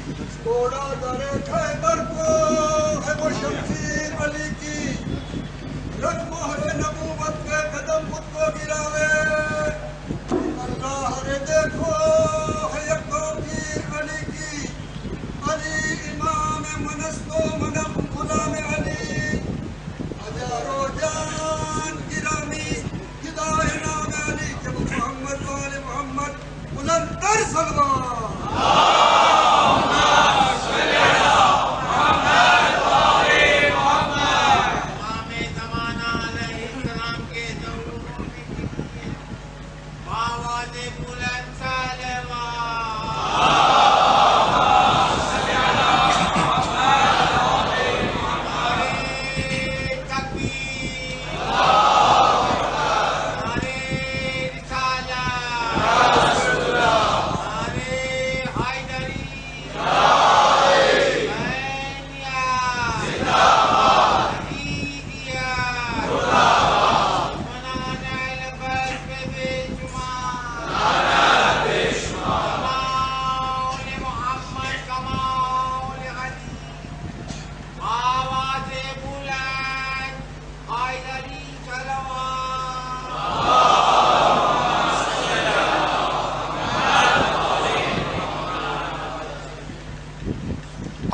توڑا درے خیبر کو ہے وہ شمشیر علی کی، رکھ مہر نبوت کے قدم خود کو گراوے، اللہ رے دیکھو ہے یکو پیر علی کی، علی امام منست و منم غلام علی، ہزاروں جان گرامی ہدایت نام علی کے محمد و آل محمد بلندر سلوات۔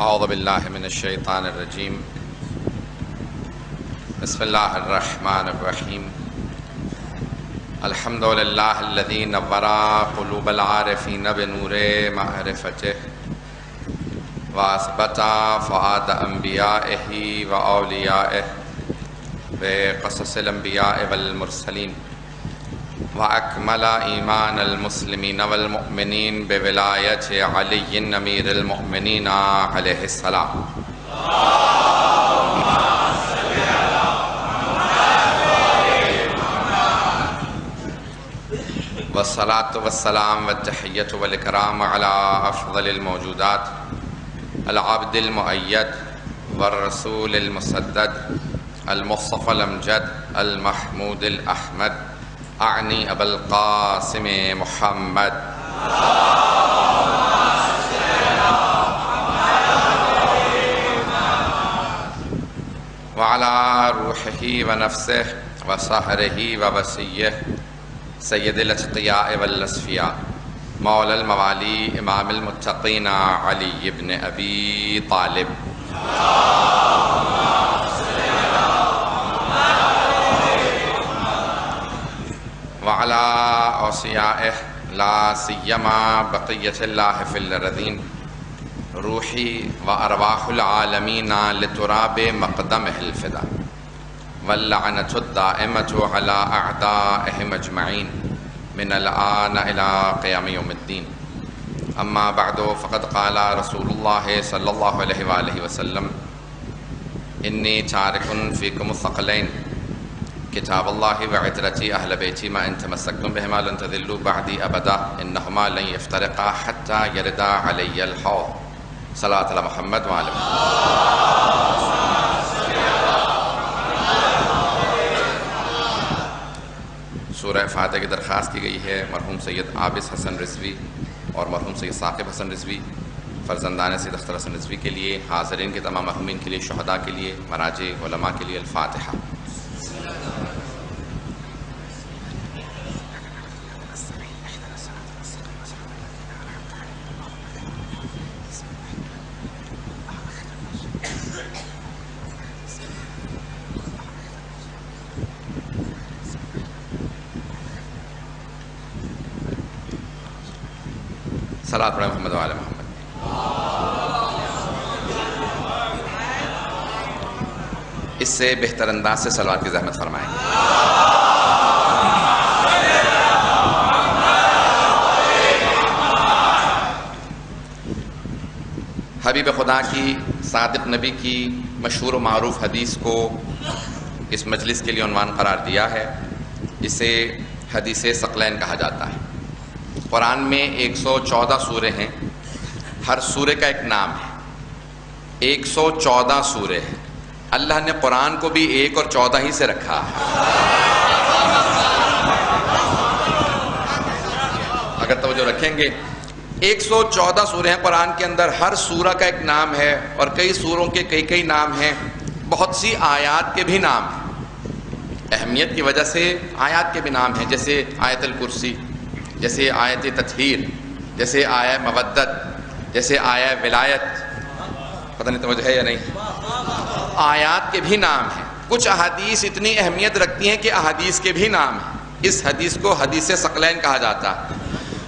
اعوذ باللہ من الشیطان الرجیم، بسم اللہ الرحمن الرحیم، الحمد للہ الذی نور قلوب العارفین بنور معرفتہ واثبت فؤاد انبیائہ و اولیائہ بقصص الانبیاء والمرسلین وأكمل إيمان المسلمين والمؤمنين بولاية علي أمير المؤمنين عليه السلام. والصلاة والسلام والتحية والإكرام على أفضل الموجودات العبد المؤيد والرسول المسدد المصطفى الأمجد المحمود الأحمد أعني أبا القاسم محمد وعلى روحه ونفسه وصهره ووسيه سيد الأتقياء والأصفياء مولى الموالي إمام المتقين علي بن أبي طالب وعلى أوصيائه لا سيما بقية الله في الأرضين روحي وأرواح العالمين لتراب مقدمه الفدا واللعنة الدائمة على أعدائهم أجمعين من الآن إلى قيام يوم الدين. أما بعد فقد قال رسول الله صلى الله عليه وآله وسلم إني تارك فيكم الثقلين كتاب الله وعترتي أهل بيتي ما إن تمسكتم بهما لن تذلوا بعدي أبدا إنهما لن يفترقا حتى يردا علي الحوض. صلاة على محمد وعلى سورہ فاتحہ کی درخواست کی گئی ہے مرحوم سید عابس حسن رضوی اور مرحوم سید ثاقب حسن رضوی، فرزندان سید اختر حسن رضوی کے لیے، حاضرین کے تمام مرحومین کے لیے، شہداء کے لیے، مراجع علماء کے لیے. الفاتحہ. صلاۃ پڑھیں محمد وعلی محمد. اس سے بہتر انداز سے صلوات کی زحمت فرمائیں. حبیب خدا کی، صادق نبی کی مشہور و معروف حدیث کو اس مجلس کے لیے عنوان قرار دیا ہے. اسے حدیث ثقلین کہا جاتا ہے. قرآن میں 114 سورے ہیں، ہر سورے کا ایک نام ہے. 114 سورے ہیں. اللہ نے قرآن کو بھی 1 اور 14 ہی سے رکھا ہے. اگر توجہ رکھیں گے 114 سورے ہیں قرآن کے اندر، ہر سورہ کا ایک نام ہے، اور کئی سوروں کے کئی نام ہیں، بہت سی آیات کے بھی نام ہیں، اہمیت کی وجہ سے آیات کے بھی نام ہیں، جیسے آیت الکرسی، جیسے آیت تطہیر، جیسے آیہ مودت، جیسے آیہ ولایت، پتہ نہیں توجہ ہے یا نہیں، آیات کے بھی نام ہیں۔ کچھ احادیث اتنی اہمیت رکھتی ہیں کہ احادیث کے بھی نام ہیں۔ اس حدیث کو حدیث ثقلین کہا جاتا ہے،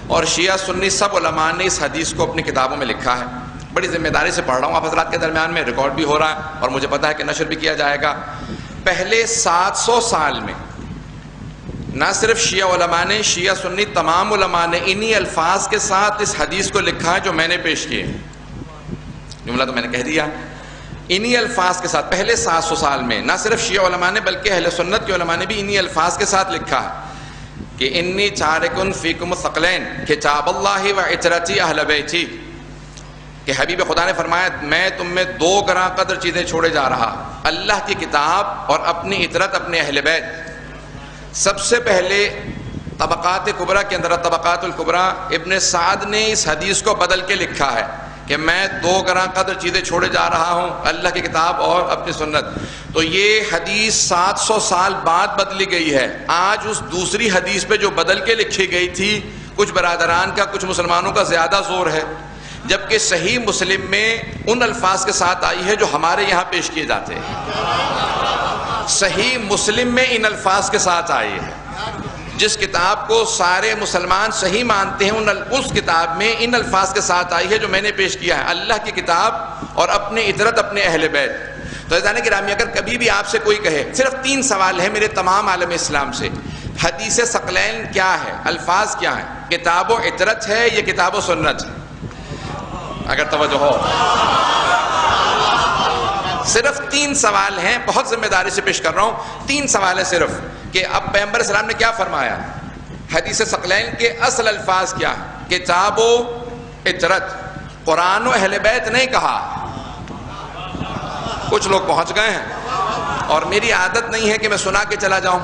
اور شیعہ سنی سب علماء نے اس حدیث کو اپنی کتابوں میں لکھا ہے۔ بڑی ذمہ داری سے پڑھ رہا ہوں آپ حضرات کے درمیان میں، ریکارڈ بھی ہو رہا ہے اور مجھے پتا ہے کہ نشر بھی کیا جائے گا۔ پہلے 700 سال میں نہ صرف شیعہ علماء نے، شیعہ سنی تمام علماء نے انہی الفاظ کے ساتھ اس حدیث کو لکھا ہے جو میں نے پیش کیے ہیں۔ جملہ تو میں نے کہہ دیا، انہی الفاظ کے ساتھ پہلے 700 سال میں نہ صرف شیعہ علماء نے بلکہ اہل سنت کے علماء نے بھی انہی الفاظ کے ساتھ لکھا ہے کہ انی تارکن فیکم الثقلین کتاب اللہ و عترتی اہل بیتی، کہ حبیب خدا نے فرمایا میں تم میں 2 گراں قدر چیزیں چھوڑے جا رہا، اللہ کی کتاب اور اپنی عترت اپنے اہل بیت۔ سب سے پہلے طبقات کبریٰ کے اندر، طبقات الکبریٰ، ابن سعد نے اس حدیث کو بدل کے لکھا ہے کہ میں 2 گراں قدر چیزیں چھوڑے جا رہا ہوں، اللہ کی کتاب اور اپنی سنت۔ تو یہ حدیث 700 سال بعد بدلی گئی ہے۔ آج اس دوسری حدیث پہ جو بدل کے لکھی گئی تھی، کچھ برادران کا، کچھ مسلمانوں کا زیادہ زور ہے، جبکہ صحیح مسلم میں ان الفاظ کے ساتھ آئی ہے جو ہمارے یہاں پیش کیے جاتے ہیں۔ صحیح مسلم میں ان الفاظ کے ساتھ آئی ہے۔ جس کتاب کو سارے مسلمان صحیح مانتے ہیں اس کتاب میں ان الفاظ کے ساتھ آئی ہے جو میں نے پیش کیا ہے، اللہ کی کتاب اور اپنی عترت اپنے اہل بیت۔ تو عزیزان گرامی، اگر کبھی بھی آپ سے کوئی کہے، صرف 3 سوال ہیں میرے تمام عالم اسلام سے، حدیث ثقلین کیا ہے، الفاظ کیا ہیں، کتاب و عترت ہے یا کتاب و سنت ہے؟ اگر توجہ ہو، صرف 3 سوال ہیں، بہت ذمہ داری سے پیش کر رہا ہوں، 3 سوال ہیں صرف، کہ اب پیغمبر اسلام نے کیا فرمایا، حدیث ثقلین کے اصل الفاظ کیا ہیں، کتاب و عترت، قرآن و اہل بیت نہیں کہا۔ کچھ لوگ پہنچ گئے ہیں اور میری عادت نہیں ہے کہ میں سنا کے چلا جاؤں،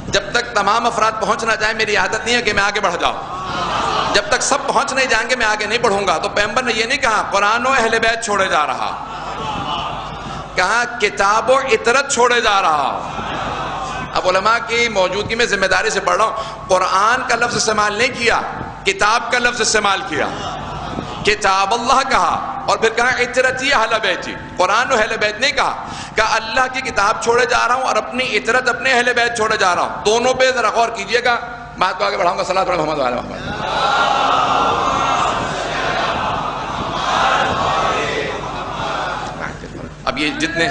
جب تک تمام افراد پہنچ نہ جائیں میری عادت نہیں ہے کہ میں آگے بڑھ جاؤں، جب تک سب پہنچ نہیں جائیں گے میں آگے نہیں بڑھوں گا۔ تو پیغمبر نے یہ نہیں کہا قرآن و اہل بیت چھوڑے جا رہا، کہا کتاب و عترت چھوڑے جا رہا۔ اب علماء کی موجودگی میں ذمہ داری سے پڑھ رہا ہوں، قرآن کا لفظ استعمال نہیں کیا، کتاب کا لفظ استعمال کیا، کتاب اللہ کہا، اور پھر کہا عترتی اہل بیتی، قرآن و اہل بیت نہیں کہا، کہا اللہ کی کتاب چھوڑے جا رہا ہوں اور اپنی عترت اپنے اہل بیت چھوڑے جا رہا ہوں۔ دونوں پہ ذرا غور کیجئے گا، بات کو آگے بڑھاؤں گا۔ صلاۃ علی محمد وعلی محمد۔ اب یہ جتنے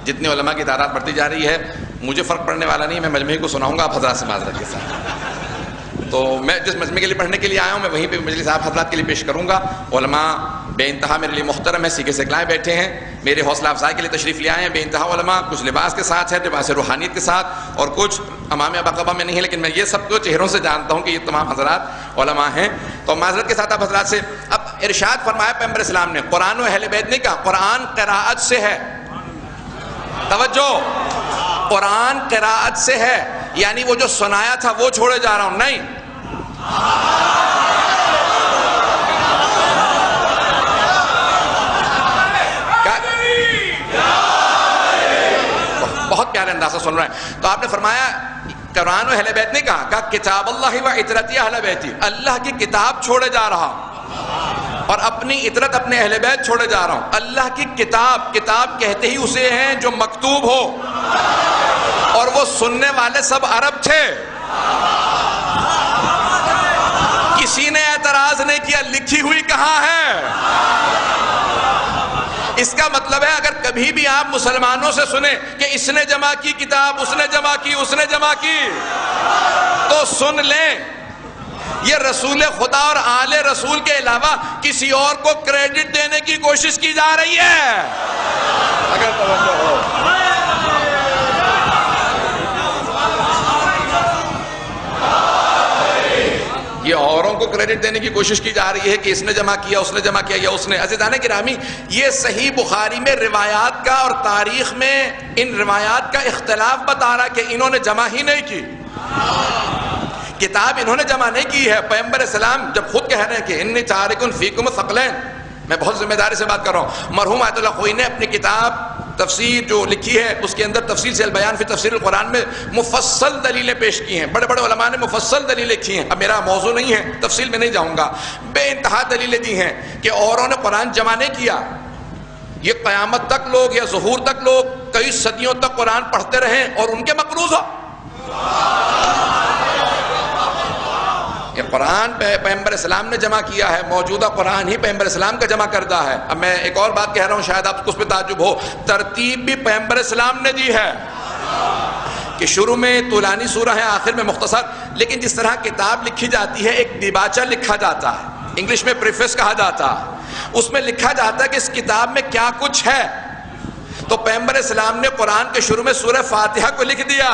جتنے علماء کی تعداد بڑھتی جا رہی ہے، مجھے فرق پڑنے والا نہیں، میں مجمع کو سناؤں گا آپ حضرات سے معذرت کے ساتھ۔ تو میں جس مجمع کے لیے پڑھنے کے لیے آیا ہوں میں وہیں پہ مجلس آپ حضرات کے لیے پیش کروں گا۔ علماء بے انتہا میرے لیے محترم ہیں، سیکھے سکھلائے بیٹھے ہیں، میرے حوصلہ افزائی کے لیے تشریف لے آئے ہیں بے انتہا علماء، کچھ لباس کے ساتھ ہے، لباس روحانیت کے ساتھ، اور کچھ امام ابا میں نہیں ہے، لیکن میں یہ سب کو چہروں سے جانتا ہوں کہ یہ تمام حضرات علماء ہیں۔ تو معذرت کے ساتھ آپ حضرات سے اب ارشاد فرمایا پیغمبر اسلام نے، قرآن و اہل بیت نہیں کہا، قرآن قراءت سے ہے، توجہ، قرآن قراءت سے ہے، یعنی وہ جو سنایا تھا وہ چھوڑے جا رہا ہوں نہیں۔ بہت پیارے انداز سے سن رہے ہیں۔ تو آپ نے فرمایا قرآن و اہل بیت نہیں کہا کتاب اللہ و عترتی اہل بیتی، اللہ کی کتاب چھوڑے جا رہا اور اپنی عترت اپنے اہل بیت چھوڑے جا رہا ہوں۔ اللہ کی کتاب، کتاب کہتے ہی اسے ہیں جو مکتوب ہو، اور وہ سننے والے سب عرب تھے، کسی نے اعتراض نہیں کیا، لکھی ہوئی کہاں ہے؟ اس کا مطلب ہے اگر کبھی بھی آپ مسلمانوں سے سنیں کہ اس نے جمع کی کتاب، اس نے جمع کی، اس نے جمع کی، تو سن لیں یہ رسول خدا اور آل رسول کے علاوہ کسی اور کو کریڈٹ دینے کی کوشش کی جا رہی ہے۔ اگر توجہ ہو، یہ اوروں کو کریڈٹ کریڈٹ دینے کی کوشش کی جا رہی ہے کہ اس نے جمع کیا، اس نے جمع کیا یا اس نے. عزیزان گرامی، یہ صحیح بخاری میں روایات کا اور تاریخ میں ان روایات کا اختلاف بتا رہا ہے کہ انہوں نے جمع ہی نہیں کی. کتاب انہوں نے جمع نہیں کی ہے. پیغمبر اسلام جب خود کہہ رہے ہیں کہ انی تارک فیکم ثقلین، میں بہت ذمہ داری سے بات کر رہا ہوں. مرحوم آیت اللہ خوئی نے اپنی کتاب تفسیر جو لکھی ہے اس کے اندر تفصیل سے البیان فی تفسیر القرآن میں مفصل دلیلیں پیش کی ہیں. بڑے بڑے علماء نے مفصل دلیلیں لکھی ہیں. اب میرا موضوع نہیں ہے، تفصیل میں نہیں جاؤں گا. بے انتہا دلیلیں دی ہیں کہ اوروں نے قرآن جمع نہیں کیا. یہ قیامت تک لوگ یا ظہور تک لوگ کئی صدیوں تک قرآن پڑھتے رہیں اور ان کے مقروض ہو. یہ قرآن پیغمبر اسلام نے جمع کیا ہے، موجودہ قرآن ہی پیغمبر اسلام کا جمع کردہ ہے. اب میں ایک اور بات کہہ رہا ہوں، شاید آپ کو اس پہ تعجب ہو، ترتیب بھی پیغمبر اسلام نے دی ہے کہ شروع میں طولانی سورہ ہے، آخر میں مختصر. لیکن جس طرح کتاب لکھی جاتی ہے ایک دیباچہ لکھا جاتا ہے، انگلش میں پریفیس کہا جاتا ہے. اس میں لکھا جاتا ہے کہ اس کتاب میں کیا کچھ ہے. تو پیغمبر اسلام نے قرآن کے شروع میں سورہ فاتحہ کو لکھ دیا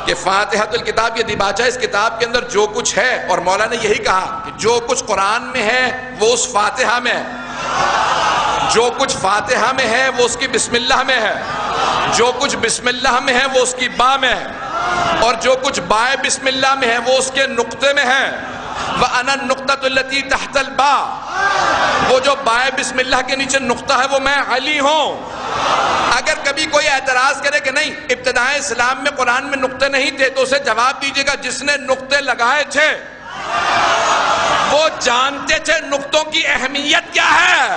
کہ فاتحۃ الکتاب، یہ دیباچہ اس کتاب کے اندر جو کچھ ہے. اور مولا نے یہی کہا کہ جو کچھ قرآن میں ہے وہ اس فاتحہ میں ہے، جو کچھ فاتحہ میں ہے وہ اس کی بسم اللہ میں ہے، جو کچھ بسم اللہ میں ہے وہ اس کی با میں ہے، اور جو کچھ بائے بسم اللہ میں ہے وہ اس کے نقطے میں ہے. وَأَنَا النُّقْطَةُ الَّتِي تَحْتَ الْبَاءِ، وہ جو بائے بسم اللہ کے نیچے نقطہ ہے وہ میں علی ہوں. اگر کبھی کوئی اعتراض کرے کہ نہیں ابتدائے اسلام میں قرآن میں نقطے نہیں تھے تو اسے جواب دیجیے گا جس نے نقطے لگائے تھے وہ جانتے تھے نقطوں کی اہمیت کیا ہے.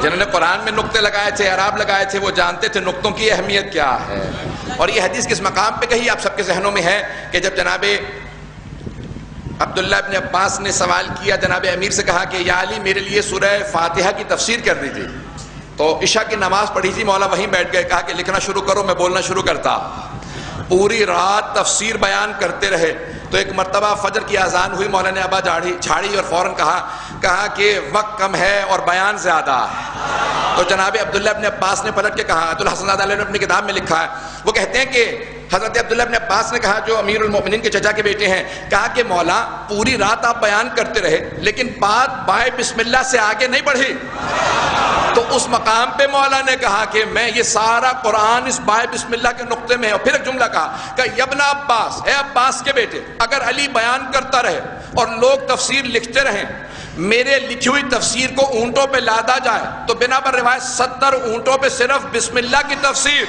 جنہوں نے قرآن میں نقطے لگائے تھے، اعراب لگائے تھے، وہ جانتے تھے نقطوں کی اہمیت کیا ہے. اور یہ حدیث کس مقام پہ کہی آپ سب کے ذہنوں میں ہے کہ جب جناب عبداللہ ابن عباس نے سوال کیا، جناب امیر سے کہا کہ یا علی میرے لیے سورہ فاتحہ کی تفسیر کر دی تھی. تو عشاء کی نماز پڑھی تھی، مولا وہیں بیٹھ گئے، کہا کہ لکھنا شروع کرو، میں بولنا شروع کرتا. پوری رات تفسیر بیان کرتے رہے. تو ایک مرتبہ فجر کی اذان ہوئی، مولا نے ابا جھاڑی اور فوراً کہا کہ وقت کم ہے اور بیان زیادہ ہے. تو جناب عبداللہ ابن عباس نے پلٹ کے کہا، عبد الحسن زادہ علیہ نے اپنی کتاب میں لکھا ہے، وہ کہتے ہیں کہ حضرت عبداللہ ابن عباس نے کہا، جو امیر المومنین کے چچا کے بیٹے ہیں، کہا کہ مولا پوری رات آپ بیان کرتے رہے لیکن بات بائے بسم اللہ سے آگے نہیں بڑھی. تو اس مقام پہ مولا نے کہا کہ میں یہ سارا قرآن اس بائے بسم اللہ کے نقطے میں ہے. اور پھر ایک جملہ کہا کہ ابن عباس، اے عباس کے بیٹے، اگر علی بیان کرتا رہے اور لوگ تفسیر لکھتے رہیں، میرے لکھی ہوئی تفسیر کو اونٹوں پہ لادا جائے تو بنا بر روایت 70 اونٹوں پہ صرف بسم اللہ کی تفسیر،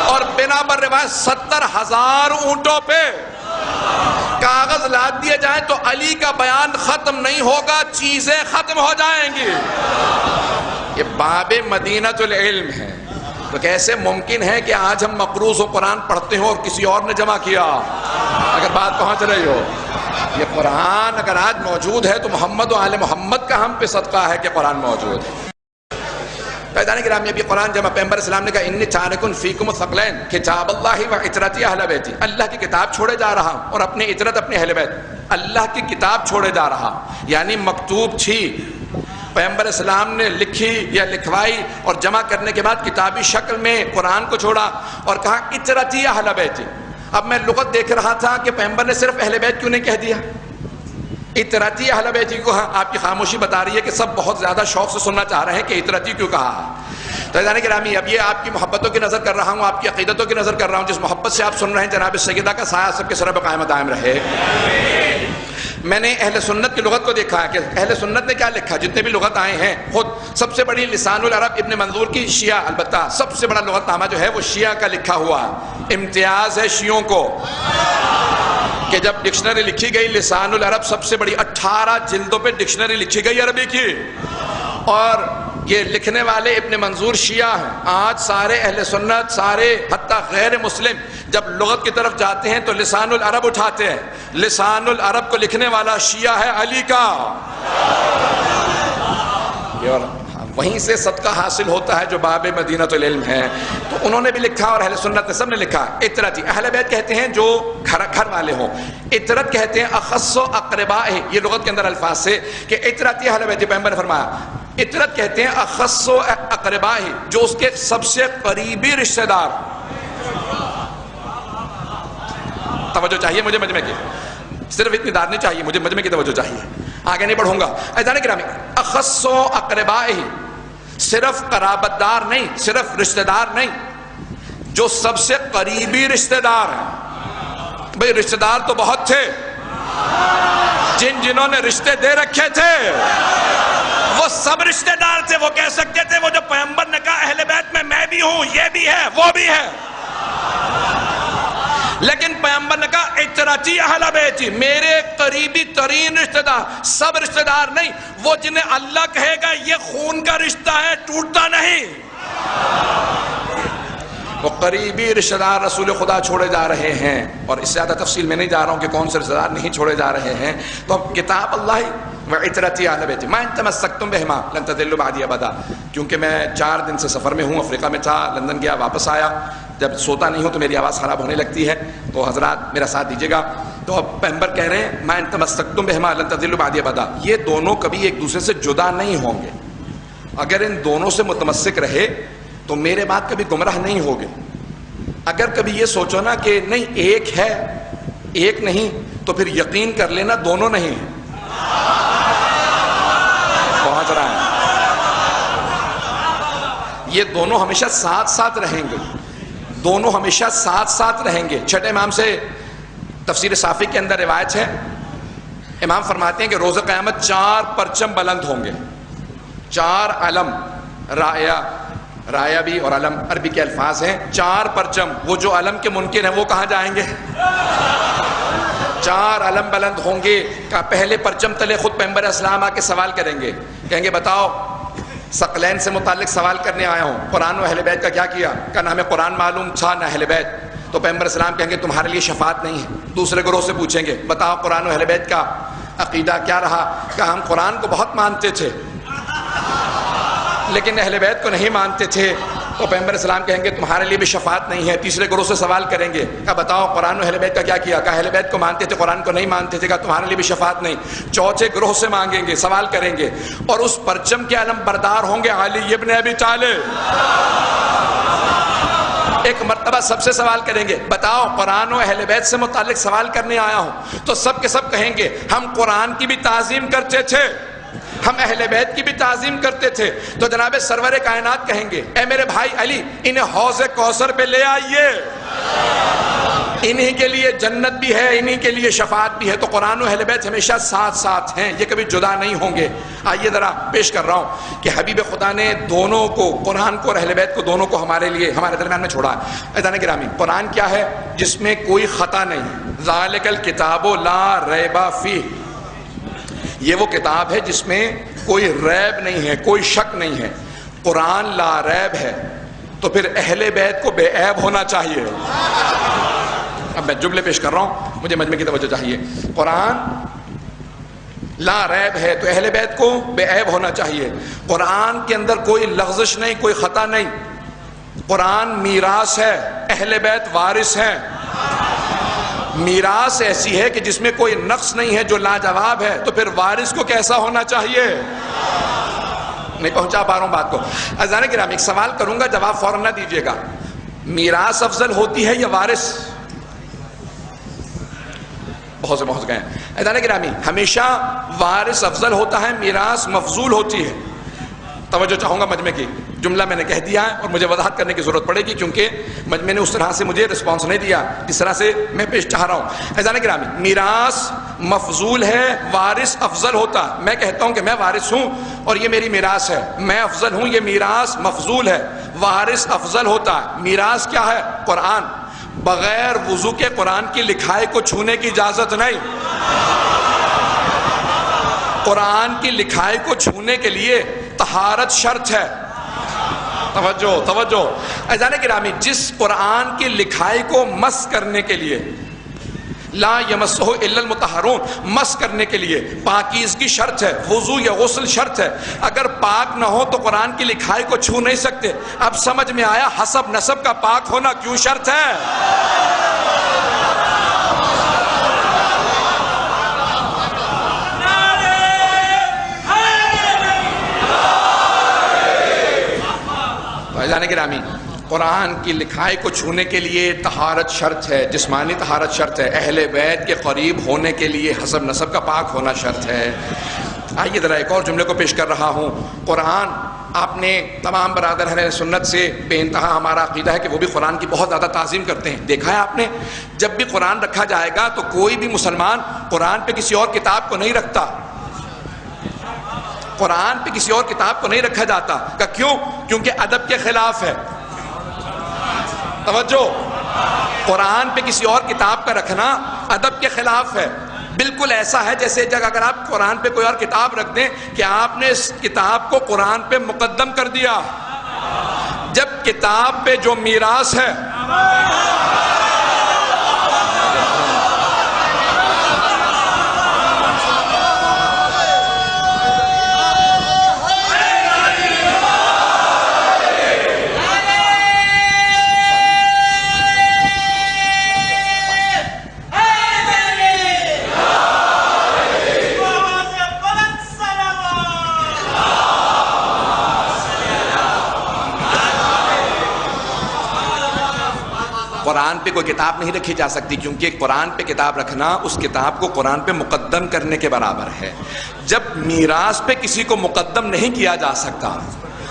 اور بنا بر روایت 70,000 اونٹوں پہ کاغذ لاد دیے جائیں تو علی کا بیان ختم نہیں ہوگا، چیزیں ختم ہو جائیں گی. یہ باب مدینۃ العلم ہے. تو کیسے ممکن ہے کہ آج ہم مقروض و قرآن پڑھتے ہوں اور کسی اور نے جمع کیا؟ اگر بات پہنچ رہی ہو، یہ قرآن اگر آج موجود ہے تو محمد و آل محمد کا ہم پہ صدقہ ہے کہ قرآن موجود ہے. فیضان کرام، اب یہ قرآن جمع پیغمبر اسلام نے کہا انی تارک فیکم ثقلین کتاب اللہ و عترتی اہل بیتی، اللہ کی کتاب چھوڑے جا رہا ہوں اور اپنی عترت اپنے اہل بیت. اللہ کی کتاب چھوڑے جا رہا یعنی مکتوب تھی، پیغمبر اسلام نے لکھی یا لکھوائی اور جمع کرنے کے بعد کتابی شکل میں قرآن کو چھوڑا اور کہا عترتی اہل بیتی. اب میں لغت دیکھ رہا تھا کہ پیغمبر نے صرف اہل بیت کیوں نہیں کہہ دیا، عترتی اہل بیتی کو. آپ کی خاموشی بتا رہی ہے کہ سب بہت زیادہ شوق سے سننا چاہ رہے ہیں کہ عترتی کیوں کہا. تو عزیزان گرامی، اب یہ آپ کی محبتوں کی نظر کر رہا ہوں، آپ کی عقیدتوں کی نظر کر رہا ہوں. جس محبت سے آپ سن رہے ہیں جناب سیدہ کا سایہ سب کے سر پہ قائم دائم رہے. میں نے اہل سنت کی لغت کو دیکھا کہ اہل سنت نے کیا لکھا. جتنے بھی لغت آئے ہیں، خود سب سے بڑی لسان العرب ابن منظور کی شیعہ، البتہ سب سے بڑا لغت نامہ جو ہے وہ شیعہ کا لکھا ہوا. امتیاز ہے شیعوں کو کہ جب ڈکشنری لکھی گئی لسان العرب سب سے بڑی 18 جلدوں پہ ڈکشنری لکھی گئی عربی کی، اور یہ لکھنے والے ابن منظور شیعہ ہیں. آج سارے اہل سنت، سارے حتیٰ غیر مسلم جب لغت کی طرف جاتے ہیں تو لسان العرب اٹھاتے ہیں. لسان العرب کو لکھنے والا شیعہ ہے علی کا. وہیں سے صدقہ حاصل ہوتا ہے جو باب مدینۃ العلم ہے. تو انہوں نے بھی لکھا اور اہل سنت نے سب نے لکھا اطرتی. اہل بیت کہتے ہیں جو گھر والے ہوں. اطرت کہتے ہیں اخص و اقرباء، یہ لغت کے اندر الفاظ سے کہ اطرتی اہل بیت. پیغمبر نے فرمایا اطرت کہتے ہیں اخص و اقرباء، جو اس کے سب سے قریبی رشتہ دار. توجہ چاہیے مجھے مجمع کی، صرف اتنی دار نہیں چاہیے، مجھے مجمع کی توجہ چاہیے. آگے نہیں پڑھوں گا. عزیزان گرامی، اخص و اقرباء، صرف قرابت دار نہیں، صرف رشتہ دار نہیں، جو سب سے قریبی رشتہ دار ہیں. بھئی رشتہ دار تو بہت تھے، جنہوں نے رشتے دے رکھے تھے وہ سب رشتہ دار تھے. وہ کہہ سکتے تھے، وہ جو پیغمبر نے کہا اہل بیت میں بھی ہوں، یہ بھی ہے وہ بھی ہے. لیکن پیغمبر نے کہا اطرتی اہل بیتی، میرے قریبی ترین رشتہ دار. سب رشتہ دار نہیں، وہ جنہیں اللہ کہے گا یہ خون کا رشتہ ہے، ٹوٹتا نہیں. وہ قریبی رشتہ دار رسول خدا چھوڑے جا رہے ہیں. اور اس سے زیادہ تفصیل میں نہیں جا رہا ہوں کہ کون سے رشتہ دار نہیں چھوڑے جا رہے ہیں. تو اب کتاب اللہ وعطرتی اہل بیتی ما ان تمسکتم بہما لن تضلوا بعدی ابدا. کیونکہ میں 4 دن سے سفر میں ہوں، افریقہ میں تھا، لندن گیا، واپس آیا. جب سوتا نہیں ہوں تو میری آواز خراب ہونے لگتی ہے، تو حضرات میرا ساتھ دیجیے گا. تو اب پیغمبر کہہ رہے ہیں ما ان تمسکتم بہما لن تضلوا بعدی ابدا. یہ دونوں کبھی ایک دوسرے سے جدا نہیں ہوں گے. اگر ان دونوں سے متمسک رہے تو میرے بعد کبھی گمراہ نہیں ہوگے. اگر کبھی یہ سوچو نا کہ نہیں ایک ہے ایک نہیں، تو پھر یقین کر لینا دونوں نہیں ہیں. پہنچ رہا ہے. یہ دونوں ہمیشہ ساتھ ساتھ رہیں گے، دونوں ہمیشہ ساتھ ساتھ رہیں گے. چھٹے امام سے تفسیر صافی کے اندر روایت ہے، امام فرماتے ہیں کہ روز قیامت 4 پرچم بلند ہوں گے. 4 علم، رایا بھی اور علم عربی کے الفاظ ہیں. 4 پرچم. وہ جو علم کے منکر ہیں وہ کہاں جائیں گے؟ 4 علم بلند ہوں گے. کہ پہلے پرچم تلے خود پیغمبر اسلام آ کے سوال کریں گے، کہیں گے بتاؤ ثقلین سے متعلق سوال کرنے آیا ہوں، قرآن و اہل بیت کا کیا کیا؟ کہ نہ ہمیں قرآن معلوم تھا نہ اہل بیت. تو پیغمبر اسلام کہیں گے تمہارے لیے شفاعت نہیں ہے. دوسرے گروہ سے پوچھیں گے بتاؤ قرآن و اہل بیت کا عقیدہ کیا رہا؟ کہ ہم قرآن کو بہت مانتے تھے لیکن اہل بیت کو نہیں مانتے تھے. تو پیغمبر اسلام کہیں گے تمہارے لیے بھی شفاعت نہیں ہے. تیسرے گروہ سے سوال کریں گے کہ بتاؤ قرآن و اہل بیت کا کیا کیا؟ کہ اہل بیت کو مانتے تھے قرآن کو نہیں مانتے تھے. کہ تمہارے لیے بھی شفاعت نہیں. چوتھے گروہ سے مانگیں گے، سوال کریں گے، اور اس پرچم کے علم بردار ہوں گے علی ابن ابی طالب. ایک مرتبہ سب سے سوال کریں گے بتاؤ قرآن و اہل بیت سے متعلق سوال کرنے آیا ہوں. تو سب کے سب کہیں گے ہم قرآن کی بھی تعظیم کرتے تھے، ہم اہل بیت کی بھی تعظیم کرتے تھے. تو جناب سرور کائنات کہیں گے اے میرے بھائی علی انہیں حوض کوثر پہ لے آئیے، انہی کے لیے جنت بھی ہے، انہی کے لیے شفاعت بھی ہے. تو قرآن و اہل بیت ہمیشہ ساتھ ساتھ ہیں، یہ کبھی جدا نہیں ہوں گے. آئیے ذرا پیش کر رہا ہوں کہ حبیب خدا نے دونوں کو، قرآن کو اور اہل بیت کو، دونوں کو ہمارے لیے ہمارے درمیان میں چھوڑا ہے. عزیزان گرامی، قرآن کیا ہے؟ جس میں کوئی خطا نہیں. ذالک الکتاب لا ریب فیہ، یہ وہ کتاب ہے جس میں کوئی ریب نہیں ہے، کوئی شک نہیں ہے. قرآن لا ریب ہے تو پھر اہل بیت کو بے عیب ہونا چاہیے. اب میں جملے پیش کر رہا ہوں، مجھے مجمع کی توجہ چاہیے. قرآن لا ریب ہے تو اہل بیت کو بے عیب ہونا چاہیے. قرآن کے اندر کوئی لغزش نہیں، کوئی خطا نہیں. قرآن میراث ہے، اہل بیت وارث ہیں. میراث ایسی ہے کہ جس میں کوئی نقص نہیں ہے، جو لاجواب ہے، تو پھر وارث کو کیسا ہونا چاہیے؟ نہیں پہنچا پا رہا ہوں بات کو. عزیزان گرامی، ایک سوال کروں گا، جواب فوراً نہ دیجیے گا. میراث افضل ہوتی ہے یا وارث؟ بہت سے پہنچ گئے ہیں. عزیزان گرامی، ہمیشہ وارث افضل ہوتا ہے، میراث مفضول ہوتی ہے. توجہ چاہوں گا مجمع کی. جملہ میں نے کہہ دیا ہے اور مجھے وضاحت کرنے کی ضرورت پڑے گی کیونکہ مجمع نے اس طرح سے مجھے رسپانس نہیں دیا جس طرح سے میں پیش چاہ رہا ہوں. عزیزان گرامی، میراث مفضول ہے، وارث افضل ہوتا. میں کہتا ہوں کہ میں وارث ہوں اور یہ میری میراث ہے، میں افضل ہوں، یہ میراث مفضول ہے. وارث افضل ہوتا ہے. میراث کیا ہے؟ قرآن. بغیر وضو کے قرآن کی لکھائی کو چھونے کی اجازت نہیں. قرآن کی لکھائی کو چھونے کے لیے طہارت شرط ہے. توجہ توجہ. عزیزان گرامی، جس قرآن کی لکھائی کو مس کرنے کے لیے لا یمسہ الا المطہرون، مس کرنے کے لیے پاکیزگی شرط ہے، وضو یا غسل شرط ہے، اگر پاک نہ ہو تو قرآن کی لکھائی کو چھو نہیں سکتے۔ اب سمجھ میں آیا حسب نسب کا پاک ہونا کیوں شرط ہے؟ بھائیان گرامی، قرآن کی لکھائی کو چھونے کے لیے طہارت شرط ہے، جسمانی طہارت شرط ہے، اہل بیت کے قریب ہونے کے لیے حسب نسب کا پاک ہونا شرط ہے۔ آئیے ذرا ایک اور جملے کو پیش کر رہا ہوں۔ قرآن، آپ نے تمام برادر اہل سنت سے بے انتہا ہمارا عقیدہ ہے کہ وہ بھی قرآن کی بہت زیادہ تعظیم کرتے ہیں۔ دیکھا ہے آپ نے، جب بھی قرآن رکھا جائے گا تو کوئی بھی مسلمان قرآن پہ کسی اور کتاب کو نہیں رکھتا، قرآن پہ کسی اور کتاب کو نہیں رکھا جاتا۔ کہ کیوں؟ کیونکہ ادب کے خلاف ہے۔ توجہ، قرآن پہ کسی اور کتاب کا رکھنا ادب کے خلاف ہے۔ بالکل ایسا ہے جیسے جگہ اگر آپ قرآن پہ کوئی اور کتاب رکھ دیں کہ آپ نے اس کتاب کو قرآن پہ مقدم کر دیا، جب کتاب پہ جو میراث ہے، قرآن پہ کوئی کتاب نہیں رکھی جا سکتی، کیونکہ قرآن پہ کتاب رکھنا اس کتاب کو قرآن پہ مقدم کرنے کے برابر ہے۔ جب میراث پہ کسی کو مقدم نہیں کیا جا سکتا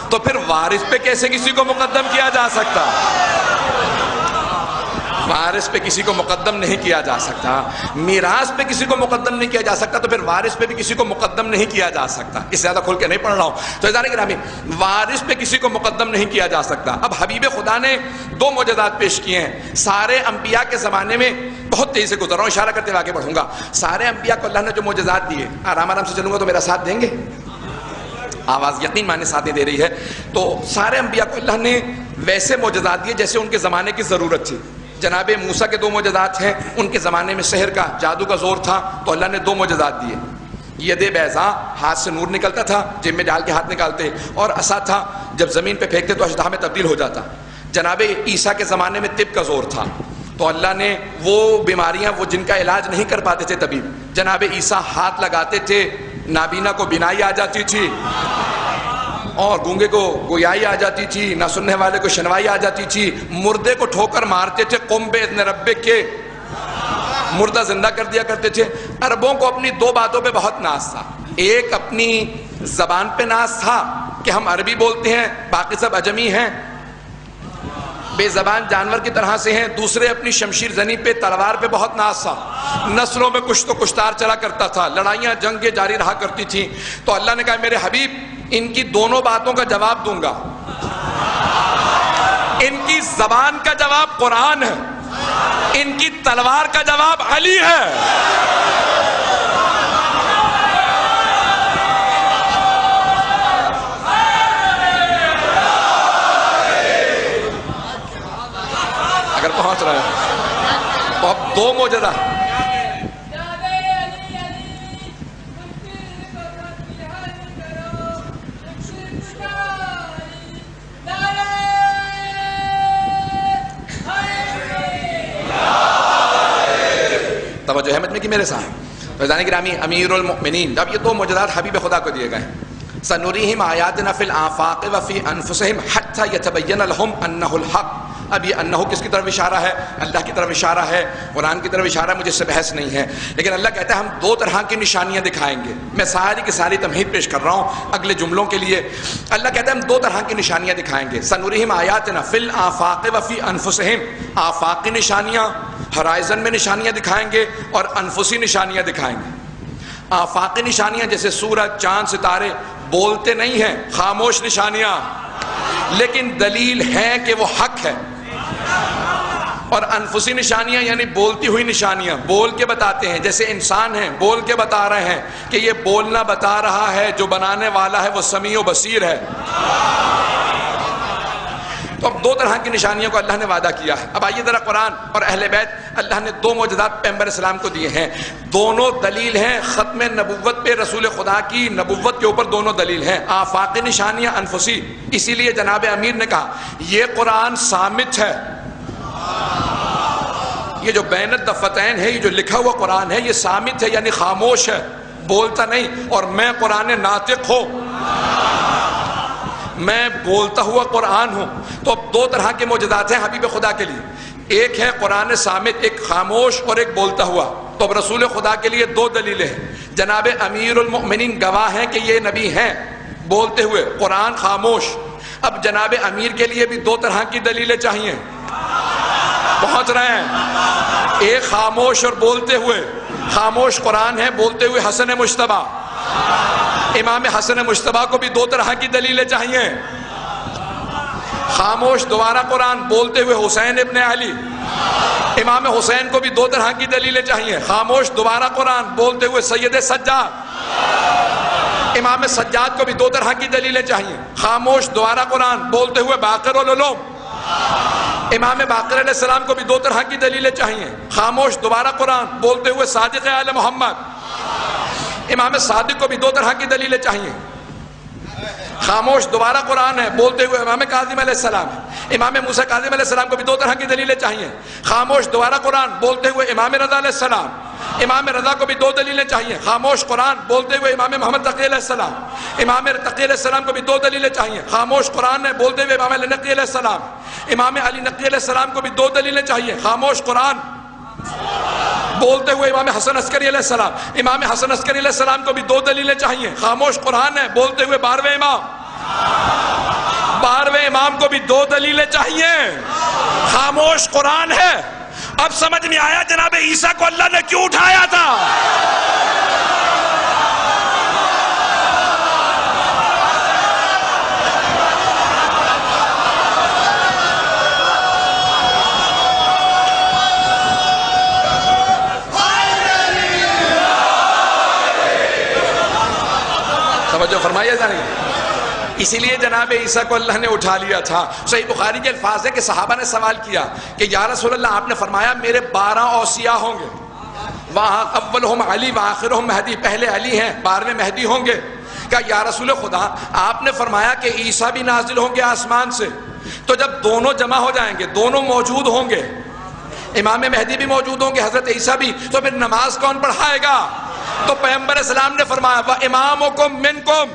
تو پھر وارث پہ کیسے کسی کو مقدم کیا جا سکتا؟ وارث پہ کسی کو مقدم نہیں کیا جا سکتا، میراث پہ کسی کو مقدم نہیں کیا جا سکتا تو پھر وارث پہ بھی کسی کو مقدم نہیں کیا جا سکتا۔ اس سے زیادہ کھول کے نہیں پڑھ رہا ہوں۔ تو عزیزان گرامی، وارث پہ کسی کو مقدم نہیں کیا جا سکتا۔ اب حبیب خدا نے 2 معجزات پیش کیے ہیں۔ سارے انبیاء کے زمانے میں، بہت تیزی سے گزر رہا ہوں، اشارہ کرتے ہوئے آگے بڑھوں گا، سارے انبیاء کو اللہ نے جو معجزات دیے، آرام آرام سے چلوں گا تو میرا ساتھ دیں گے؟ آواز یقین مانے ساتھ دے رہی ہے۔ تو سارے انبیاء کو اللہ نے ویسے معجزات دیے جیسے ان کے زمانے کی ضرورت تھی۔ جناب موسیٰ کے 2 معجزات ہیں، ان کے زمانے میں سحر کا، جادو کا زور تھا، تو اللہ نے 2 معجزات دیے۔ ید بیضاء، ہاتھ سے نور نکلتا تھا، جیب میں ڈال کے ہاتھ نکالتے، اور عصا تھا، جب زمین پہ پھینکتے تو اژدہا میں تبدیل ہو جاتا۔ جناب عیسیٰ کے زمانے میں طب کا زور تھا، تو اللہ نے وہ بیماریاں وہ جن کا علاج نہیں کر پاتے تھے طبیب، جناب عیسیٰ ہاتھ لگاتے تھے، نابینا کو بینائی آ جاتی تھی، اور گونگے کو گویائی آ جاتی تھی، نہ سننے والے کو شنوائی آ جاتی تھی، مردے کو ٹھوکر مارتے تھے، قم بإذن ربک کے، مردہ زندہ کر دیا کرتے تھے۔ عربوں کو اپنی 2 باتوں پہ بہت ناز تھا، ایک اپنی زبان پہ ناز تھا کہ ہم عربی بولتے ہیں، باقی سب عجمی ہیں، بے زبان جانور کی طرح سے ہیں۔ دوسرے اپنی شمشیر زنی پہ، تلوار پہ بہت ناز تھا، نسلوں میں کچھ تو کشتار چلا کرتا تھا، لڑائیاں جنگیں جاری رہا کرتی تھیں۔ تو اللہ نے کہا میرے حبیب ان کی 2 باتوں کا جواب دوں گا، ان کی زبان کا جواب قرآن ہے، ان کی تلوار کا جواب علی ہے۔ اگر پہنچ رہے ہیں تو اب 2 معجزات۔ توجہ احمد میں کہ میرے ساتھ عزیزان گرامی، امیر المؤمنین، جب یہ 2 معجزات حبیب خدا کو دیے گئے، سنریہم آیاتنا فی الآفاق وفی انفسہم حتی یتبین لہم انہ الحق۔ اب یہ انہو کس کی طرف اشارہ ہے؟ اللہ کی طرف اشارہ ہے، قرآن کی طرف اشارہ ہے، مجھے اس سے بحث نہیں ہے، لیکن اللہ کہتا ہے ہم 2 طرح کی نشانیاں دکھائیں گے۔ میں ساری کی ساری تمہید پیش کر رہا ہوں اگلے جملوں کے لیے۔ اللہ کہتا ہے ہم 2 طرح کی نشانیاں دکھائیں گے، سنریہم آیاتنا فی الآفاق وفی انفسہم، آفاقی نشانیاں، ہرائزن میں نشانیاں دکھائیں گے، اور انفسی نشانیاں دکھائیں گے۔ آفاقی نشانیاں جیسے سورج، چاند، ستارے بولتے نہیں ہیں، خاموش نشانیاں، لیکن دلیل ہے کہ وہ حق ہے۔ اور انفسی نشانیاں یعنی بولتی ہوئی نشانیاں، بول کے بتاتے ہیں، جیسے انسان ہیں بول کے بتا رہے ہیں کہ یہ بولنا بتا رہا ہے، جو بنانے والا ہے وہ سمیع و بصیر ہے۔ تو اب دو طرح کی نشانیوں کو اللہ نے وعدہ کیا ہے. اب آئیے ذرا قرآن اور اہل بیت، اللہ نے دو معجزات پیغمبر اسلام کو دیے ہیں، دونوں دلیل ہیں ختم نبوت پہ، رسول خدا کی نبوت کے اوپر دونوں دلیل ہیں، آفاقی نشانیاں انفسی. اسی لیے جناب امیر نے کہا یہ قرآن صامت ہے، یہ جو بین الدفتین ہے، یہ جو لکھا ہوا قرآن ہے، یہ صامت ہے یعنی خاموش ہے، بولتا نہیں. اور میں قرآن ناطق ہوں، میں بولتا ہوا قرآن ہوں. تو اب دو طرح کے معجزات ہیں حبیب خدا کے لیے، ایک ہے قرآن صامت، ایک خاموش اور ایک بولتا ہوا. تو اب رسول خدا کے لیے دو دلیلیں ہیں. جناب امیر المؤمنین گواہ ہیں کہ یہ نبی ہیں بولتے ہوئے، قرآن خاموش. اب جناب امیر کے لیے بھی دو طرح کی دلیلیں چاہیے. پہنچ رہے ہیں؟ ایک خاموش اور بولتے ہوئے. خاموش قرآن ہے، بولتے ہوئے حسن مجتبیٰ. امام حسن مجتبیٰ کو بھی دو طرح کی دلیلیں چاہیے. خاموش دوبارہ قرآن، بولتے ہوئے حسین ابن علی. امام حسین کو بھی دو طرح کی دلیلیں چاہیے. خاموش دوبارہ قرآن، بولتے ہوئے سید سجاد. امام سجاد کو بھی دو طرح کی دلیلیں چاہیے. خاموش دوبارہ قرآن، بولتے ہوئے باقر العلوم. امام باقر علیہ السلام کو بھی دو طرح کی دلیلیں چاہیے. خاموش دوبارہ قرآن، بولتے ہوئے صادق آل محمد. امام صادق کو بھی دو طرح کی دلیلیں چاہیے. خاموش دوبارہ قرآن ہے، بولتے ہوئے امام کاظم علیہ السلام. امام موسیٰ کاظم علیہ السلام کو بھی دو طرح کی دلیلیں چاہیے. خاموش دوبارہ قرآن، بولتے ہوئے امام رضا علیہ السلام. امام رضا کو بھی دو دلیلیں چاہیے. خاموش قرآن، بولتے ہوئے امام محمد تقی علیہ السلام. امام تقی علیہ السلام کو بھی دو دلیلیں چاہیے. خاموش قرآن ہے، بولتے ہوئے امام علی نقی علیہ السلام. امام علی نقی علیہ السلام کو بھی دو دلیلیں چاہیے. خاموش قرآن، بولتے ہوئے امام حسن عسکری علیہ السلام. امام حسن عسکری علیہ السلام کو بھی دو دلیلیں چاہیے. خاموش قرآن ہے، بولتے ہوئے 12ویں امام. 12ویں امام کو بھی دو دلیلیں چاہیے. خاموش قرآن ہے. اب سمجھ میں آیا جناب عیسیٰ کو اللہ نے کیوں اٹھایا تھا. توجہ فرمائیے ذرا. اسی لیے جناب عیسیٰ کو اللہ نے اٹھا لیا تھا. صحیح بخاری کے الفاظ ہے کہ صحابہ نے سوال کیا کہ یا رسول اللہ، آپ نے فرمایا میرے 12 اوصیاء ہوں گے، وہاں اولہم علی وآخرہم مہدی، پہلے علی ہیں 12ویں مہدی ہوں گے. کہا یا رسول خدا، آپ نے فرمایا کہ عیسیٰ بھی نازل ہوں گے آسمان سے، تو جب دونوں جمع ہو جائیں گے، دونوں موجود ہوں گے، امام مہدی بھی موجود ہوں گے، حضرت عیسیٰ بھی، تو پھر نماز کون پڑھائے گا؟ تو پیغمبر اسلام نے فرمایا وَإِمَامُكُم مِّنكُم،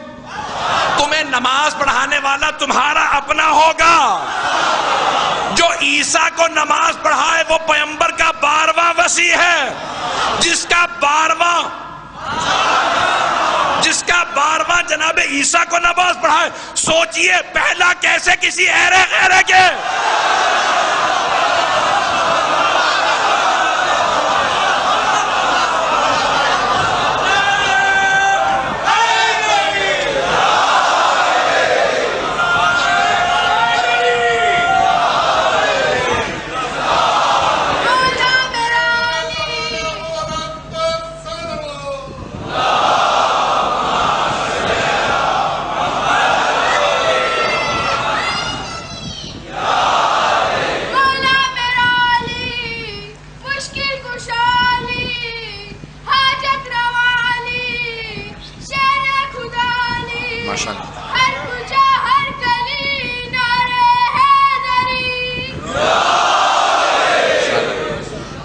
تمہیں نماز پڑھانے والا تمہارا اپنا ہوگا. جو عیسیٰ کو نماز پڑھائے وہ پیغمبر کا 12واں وصی ہے. جس کا 12واں جناب عیسیٰ کو نماز پڑھائے، سوچئے پہلا کیسے کسی ایرے غیرے کے.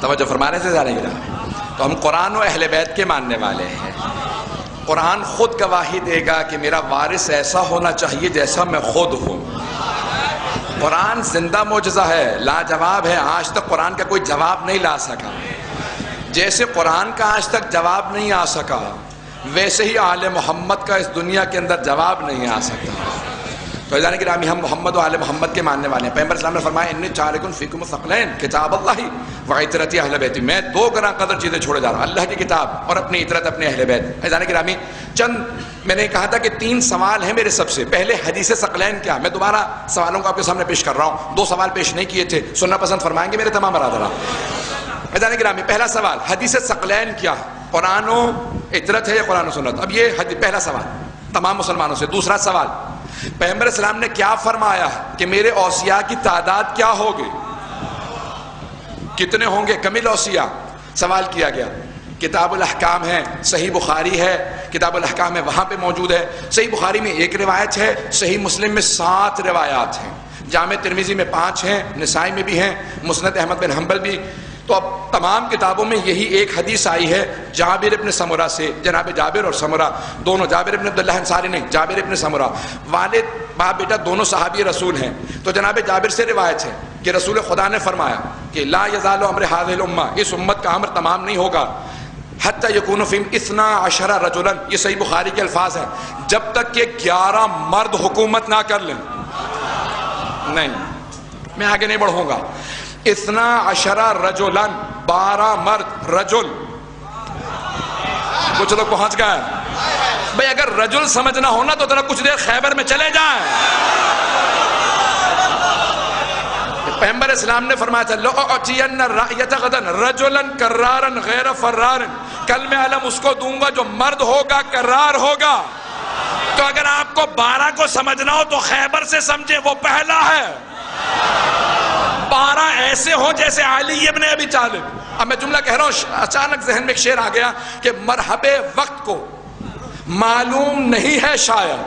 توجہ فرمانے سے زیادہ گرا. تو ہم قرآن و اہل بیت کے ماننے والے ہیں. قرآن خود گواہی دے گا کہ میرا وارث ایسا ہونا چاہیے جیسا میں خود ہوں. قرآن زندہ معجزہ ہے، لاجواب ہے. آج تک قرآن کا کوئی جواب نہیں لا سکا. جیسے قرآن کا آج تک جواب نہیں آ سکا، ویسے ہی آل محمد کا اس دنیا کے اندر جواب نہیں آ سکتا. تو جانے گرامی، ہم محمد و آل محمد کے ماننے والے ہیں. پیغمبر اسلام نے فرمایا انی جاعلکم فیکم ثقلین کتاب اللہ و عطرتی اہل بیت، میں دو گراں قدر چیزیں چھوڑے جا رہا ہوں، اللہ کی کتاب اور اپنی عطرت اپنے اہل بیت. جانے گرامی، چند میں نے کہا تھا کہ 3 سوال ہیں میرے سب سے. پہلے حدیث ثقلین کیا؟ میں دوبارہ سوالوں کو آپ کے سامنے پیش کر رہا ہوں. 2 سوال پیش نہیں کیے تھے، سننا پسند فرمائیں گے میرے تمام برادران. جانے گرامی، پہلا سوال حدیث ثقلین کیا؟ قرآن و عطرت ہے یا قرآن و سنت؟ اب یہ پہلا سوال تمام مسلمانوں سے. دوسرا سوال، پیغمبر اسلام نے کیا فرمایا کہ میرے اوصیاء کی تعداد کیا ہوگی، کتنے ہوں گے کمل اوصیاء؟ سوال کیا گیا۔ کتاب الاحکام ہے، صحیح بخاری ہے، کتاب الاحکام ہے وہاں پہ موجود ہے۔ صحیح بخاری میں 1 روایت ہے، صحیح مسلم میں 7 روایات ہیں، جامع ترمذی میں 5 ہیں، نسائی میں بھی ہیں، مسند احمد بن حنبل بھی۔ تو اب تمام کتابوں میں یہی ایک حدیث آئی ہے جابر ابن سمرہ سے، جناب جابر اور سمرہ دونوں، جابر ابن عبداللہ انصاری نہیں، جابر ابن سمرہ، والد باپ بیٹا دونوں صحابی رسول ہیں۔ تو جناب جابر سے روایت ہے کہ رسول خدا نے فرمایا کہ لا یزال امر هذه الامہ، اس امت کا امر تمام نہیں ہوگا، حتی یکون فیہم 12 رجلا، یہ صحیح بخاری کے الفاظ ہیں، جب تک کہ 11 مرد حکومت نہ کر لیں۔ نہیں، میں آگے نہیں بڑھوں گا۔ 12 رجلا، 12 مرد، رجل، کچھ لوگ پہنچ گئے بھئی، اگر رجل سمجھنا ہونا تو ذرا کچھ دیر خیبر میں چلے جائیں۔ پیغمبر اسلام نے فرمایا تھا لَأُعْتِيَنَّ الرَّأْيَةَ غَدًا رَجُلًا كَرَّارًا غَيْرَ فَرَّارٍ، کل میں علم اس کو دوں گا جو مرد ہوگا، کرار ہوگا۔ تو اگر آپ کو 12 کو سمجھنا ہو تو خیبر سے سمجھے، وہ پہلا ہے۔ 12 ایسے ہوں جیسے علی ابن ابی طالب۔ اب میں جملہ کہہ رہا ہوں، اچانک ذہن میں ایک شعر آ گیا کہ مرحب وقت کو معلوم نہیں ہے شاید،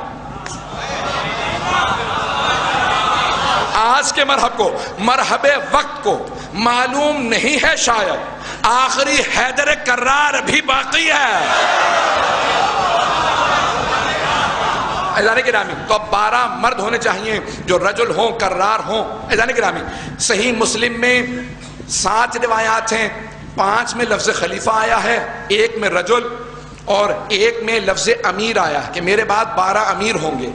آج کے مرحب کو، مرحب وقت کو معلوم نہیں ہے شاید، آخری حیدر کرار بھی باقی ہے۔ اذان گرامی، تو اب 12 مرد ہونے چاہیے جو رجل ہوں، کرار ہوں۔ اذان گرامی، صحیح مسلم میں 7 روایات ہیں، 5 میں لفظ خلیفہ آیا ہے، 1 میں رجل اور 1 میں لفظ امیر آیا کہ میرے بعد 12 امیر ہوں گے۔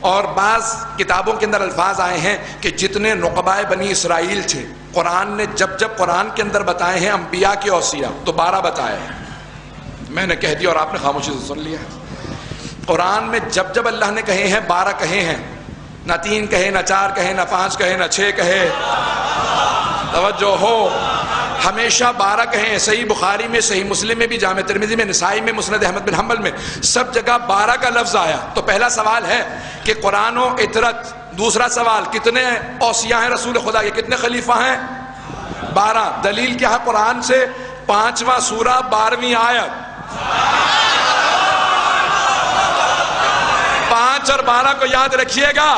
اور بعض کتابوں کے اندر الفاظ آئے ہیں کہ جتنے نقبائے بنی اسرائیل تھے، قرآن نے جب قرآن کے اندر بتائے ہیں انبیاء کے اوصیاء تو 12 بتائے ہیں۔ میں نے کہہ دیا اور آپ نے خاموشی سے سن لیا۔ قرآن میں جب اللہ نے کہے ہیں 12 کہے ہیں، نہ 3 کہے، نہ 4 کہے، نہ 5 کہے، نہ 6 کہے، توجہ ہو، ہمیشہ 12 کہیں۔ صحیح بخاری میں، صحیح مسلم میں بھی، جامع ترمذی میں، نسائی میں، مسند احمد بن حنبل میں، سب جگہ 12 کا لفظ آیا۔ تو پہلا سوال ہے کہ قرآن و اطرت۔ دوسرا سوال، کتنے اوصیاء ہیں رسول خدا کے، کتنے خلیفہ ہیں؟ 12۔ دلیل کیا ہے قرآن سے؟ 5واں سورہ 12ویں آیت۔ 5 اور 12 کو یاد رکھیے گا۔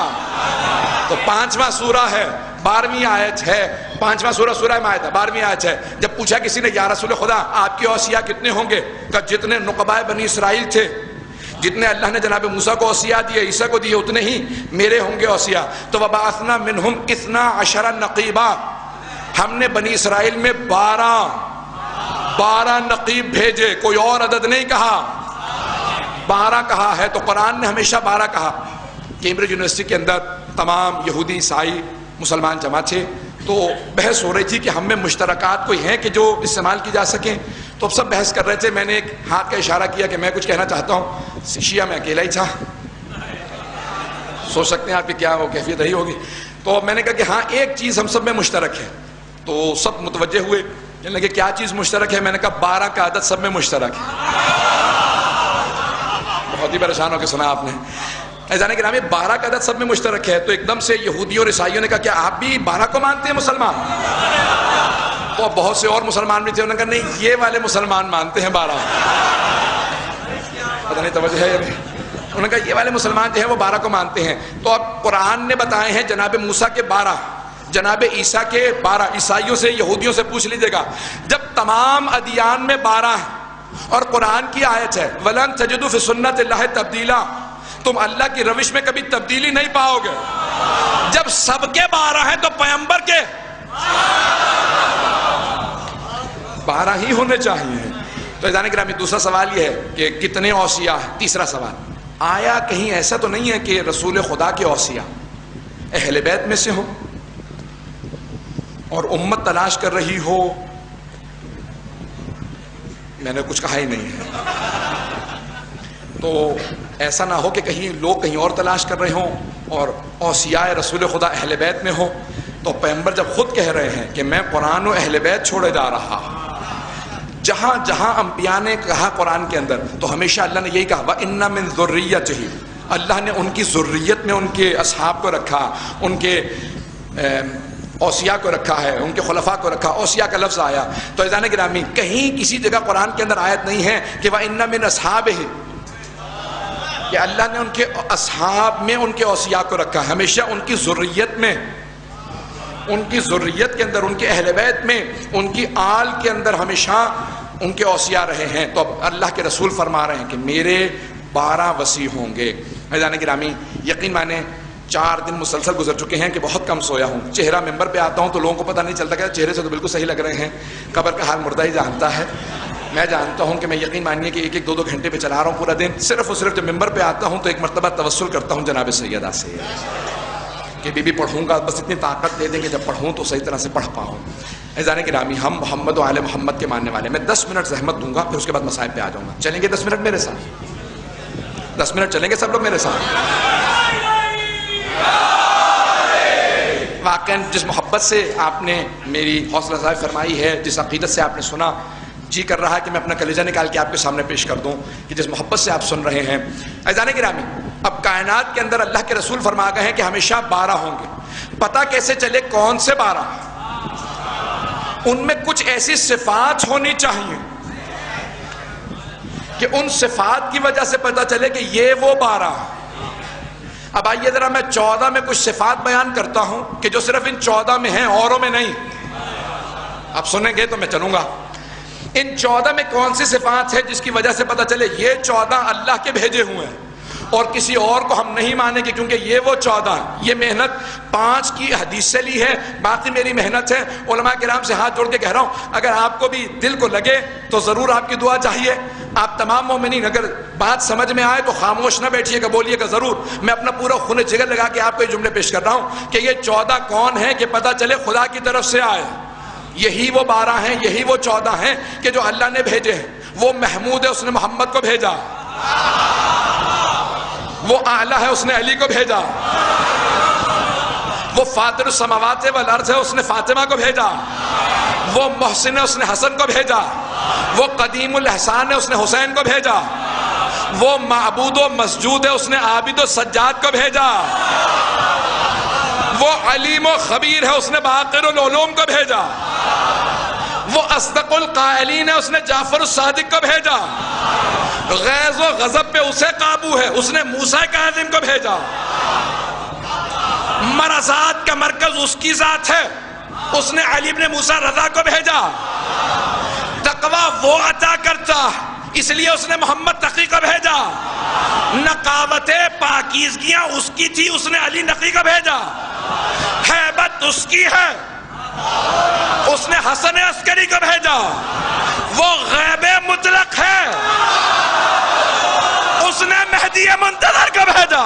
تو 5واں سورہ ہے، 12ویں آیت ہے، 5واں سورہ سورہ مائدہ 12ویں آیت ہے۔ جب پوچھا کسی نے یا رسول خدا آپ کے اوصیاء کتنے ہوں گے، کہ جتنے نقبائے بنی اسرائیل تھے، جتنے اللہ نے جناب موسیٰ کو اوصیاء دیے، عیسیٰ کو دیے، اتنے ہی میرے ہوں گے اوصیاء۔ تو وَبَعَثْنَا مِنْهُمْ 12 نقیبا، ہم نے بنی اسرائیل میں 12 نقیب بھیجے، کوئی اور عدد نہیں کہا، 12 کہا ہے۔ تو قرآن نے ہمیشہ 12 کہا۔ کیمبرج یونیورسٹی کے اندر تمام یہودی، عیسائی، مسلمان جمع تھے، تو بحث ہو رہی تھی کہ ہم میں مشترکات کوئی ہیں کہ جو استعمال کی جا سکیں۔ تو اب سب بحث کر رہے تھے، میں نے ایک ہاتھ کا اشارہ کیا کہ میں کچھ کہنا چاہتا ہوں۔ شیعہ میں اکیلا ہی تھا، سوچ سکتے ہیں آپ کی کیا وہ کیفیت رہی ہوگی۔ تو میں نے کہا کہ ہاں ایک چیز ہم سب میں مشترک ہے۔ تو سب متوجہ ہوئے، کہنے لگے کیا چیز مشترک ہے؟ میں نے کہا 12 کا عدد سب میں مشترک ہے۔ بہت ہی پریشان ہو کے سنا آپ نے۔ ایزانے کے نام 12 کا عدد سب میں مشترک ہے۔ تو ایک دم سے یہودیوں اور عیسائیوں نے کہا کیا آپ بھی 12 کو مانتے ہیں مسلمان؟ تو بہت سے اور مسلمان بھی تھے، انہوں نے کہا نہیں یہ والے مسلمان مانتے ہیں 12۔ پتہ نہیں توجہ ہے، انہوں نے کہا یہ والے مسلمان جو ہیں وہ 12 کو مانتے ہیں۔ تو اب قرآن نے بتائے ہیں جناب موسیٰ کے 12، جناب عیسیٰ کے 12۔ عیسائیوں سے، یہودیوں سے پوچھ لیجیے گا، جب تمام ادیان میں 12 ہیں اور قرآن کی آیت ہے وَلَن تَجِدُوا فِي سُنَّةِ اللَّهِ تَبْدِيلًا، تم اللہ کی روش میں کبھی تبدیلی نہیں پاؤ گے۔ جب سب کے 12 ہیں تو پیغمبر کے 12 ہی ہونے چاہیے۔ تو عزیزان گرامی، دوسرا سوال یہ ہے کہ کتنے اوصیاء ہیں۔ تیسرا سوال، آیا کہیں ایسا تو نہیں ہے کہ رسول خدا کے اوصیاء اہل بیت میں سے ہو اور امت تلاش کر رہی ہو؟ میں نے کچھ کہا ہی نہیں ہے۔ تو ایسا نہ ہو کہ کہیں لوگ کہیں اور تلاش کر رہے ہوں اور اوصیاء رسول خدا اہل بیت میں ہو۔ تو پیغمبر جب خود کہہ رہے ہیں کہ میں قرآن و اہل بیت چھوڑے جا رہا، جہاں جہاں انبیاء نے کہا قرآن کے اندر، تو ہمیشہ اللہ نے یہی کہا وَإِنَّ مِن ذُرِّيَّتِهِ، اللہ نے ان کی ذریت میں ان کے اصحاب کو رکھا، ان کے اوصیاء کو رکھا ہے، ان کے خلفاء کو رکھا. اوصیاء کا لفظ آیا تو عزیزان گرامی کہیں کسی جگہ قرآن کے اندر آیت نہیں ہے کہ وَإِنَّ مِنْ أَصْحَابِهِ، کہ اللہ نے ان کے اصحاب میں ان کے اوصیاء کو رکھا، ہمیشہ ان کی ذریت میں، ان کی ذریت کے اندر، ان کے اہل بیت میں، ان کی آل کے اندر ہمیشہ ان کے اوصیاء رہے ہیں. تو اب اللہ کے رسول فرما رہے ہیں کہ میرے 12 وصی ہوں گے. عزیزان گرامی یقین مانے 4 دن مسلسل گزر چکے ہیں کہ بہت کم سویا ہوں. چہرہ ممبر پہ آتا ہوں تو لوگوں کو پتہ نہیں چلتا کہ چہرے سے تو بالکل صحیح لگ رہے ہیں. قبر کا حال مردہ ہی جانتا ہے. میں جانتا ہوں کہ میں یقین مانیے کہ 1-1 2-2 گھنٹے پہ چلا رہا ہوں پورا دن. صرف اور صرف جب ممبر پہ آتا ہوں تو ایک مرتبہ توسل کرتا ہوں جناب سیدہ سے کہ بی پڑھوں گا، بس اتنی طاقت دے دیں کہ جب پڑھوں تو صحیح طرح سے پڑھ پاؤں. عزیزان گرامی ہم محمد و آل محمد کے ماننے والے. میں 10 منٹ زحمت دوں گا، پھر اس کے بعد مسائل پہ آ جاؤں گا. چلیں گے 10 منٹ میرے ساتھ؟ 10 منٹ چلیں گے سب لوگ میرے ساتھ؟ واقعاً جس محبت سے آپ نے میری حوصلہ افزائی فرمائی ہے، جس عقیدت سے آپ نے سنا، جی کر رہا ہے کہ میں اپنا کلیجہ نکال کے آپ کے سامنے پیش کر دوں کہ جس محبت سے آپ سن رہے ہیں. عزیزان گرامی اب کائنات کے اندر اللہ کے رسول فرما گئے ہیں کہ ہمیشہ 12 ہوں گے. پتہ کیسے چلے کون سے 12؟ ان میں کچھ ایسی صفات ہونی چاہیے کہ ان صفات کی وجہ سے پتہ چلے کہ یہ وہ 12. اب آئیے ذرا میں 14 میں کچھ صفات بیان کرتا ہوں کہ جو صرف ان 14 میں ہیں، اوروں میں نہیں. آپ سنیں گے تو میں چلوں گا. ان 14 میں کون سی صفات ہے جس کی وجہ سے پتہ چلے یہ 14 اللہ کے بھیجے ہوئے ہیں اور کسی اور کو ہم نہیں مانیں گے کیونکہ یہ وہ 14 ہیں. یہ محنت 5 کی حدیث سے لی ہے، باقی میری محنت ہے. علماء کرام سے ہاتھ جوڑ کے کہہ رہا ہوں اگر آپ کو بھی دل کو لگے تو ضرور آپ کی دعا چاہیے. آپ تمام مومنین اگر بات سمجھ میں آئے تو خاموش نہ بیٹھیے گا، بولیے گا ضرور. میں اپنا پورا خون جگر لگا کے آپ کو یہ جملے پیش کر رہا ہوں کہ یہ 14 کون ہیں کہ پتہ چلے خدا کی طرف سے آئے. یہی وہ 12 ہیں، یہی وہ 14 ہیں کہ جو اللہ نے بھیجے ہیں. وہ محمود ہے، اس نے محمد کو بھیجا. وہ اعلیٰ ہے، اس نے علی کو بھیجا. وہ فاطر السماوات والارض ہے، اس نے فاطمہ کو بھیجا. وہ محسن ہے، اس نے حسن کو بھیجا. وہ قدیم الاحسان ہے، اس نے حسین کو بھیجا. وہ معبود و مسجود ہے، اس نے عابد و سجاد کو بھیجا. وہ علیم و خبیر ہے، اس نے باقر العلوم کو بھیجا. وہ اصدق القائلین ہے، اس نے جعفر الصادق کو بھیجا. غیظ و غضب پہ اسے قابو ہے، اس نے موسیٰ کاظم کو بھیجا. مرضات کا مرکز اس کی ذات ہے، اس نے علی بن موسیٰ رضا کو بھیجا. تقوی وہ عطا کرتا، اس لیے اس نے محمد تقی کو بھیجا. نقاوت پاکیزگیاں اس کی تھی، اس نے علی نقی کو بھیجا. ہیبت اس کی ہے، اس نے حسن عسکری کو بھیجا. وہ غیب مطلق ہے، اس نے مہدی منتظر کو بھیجا.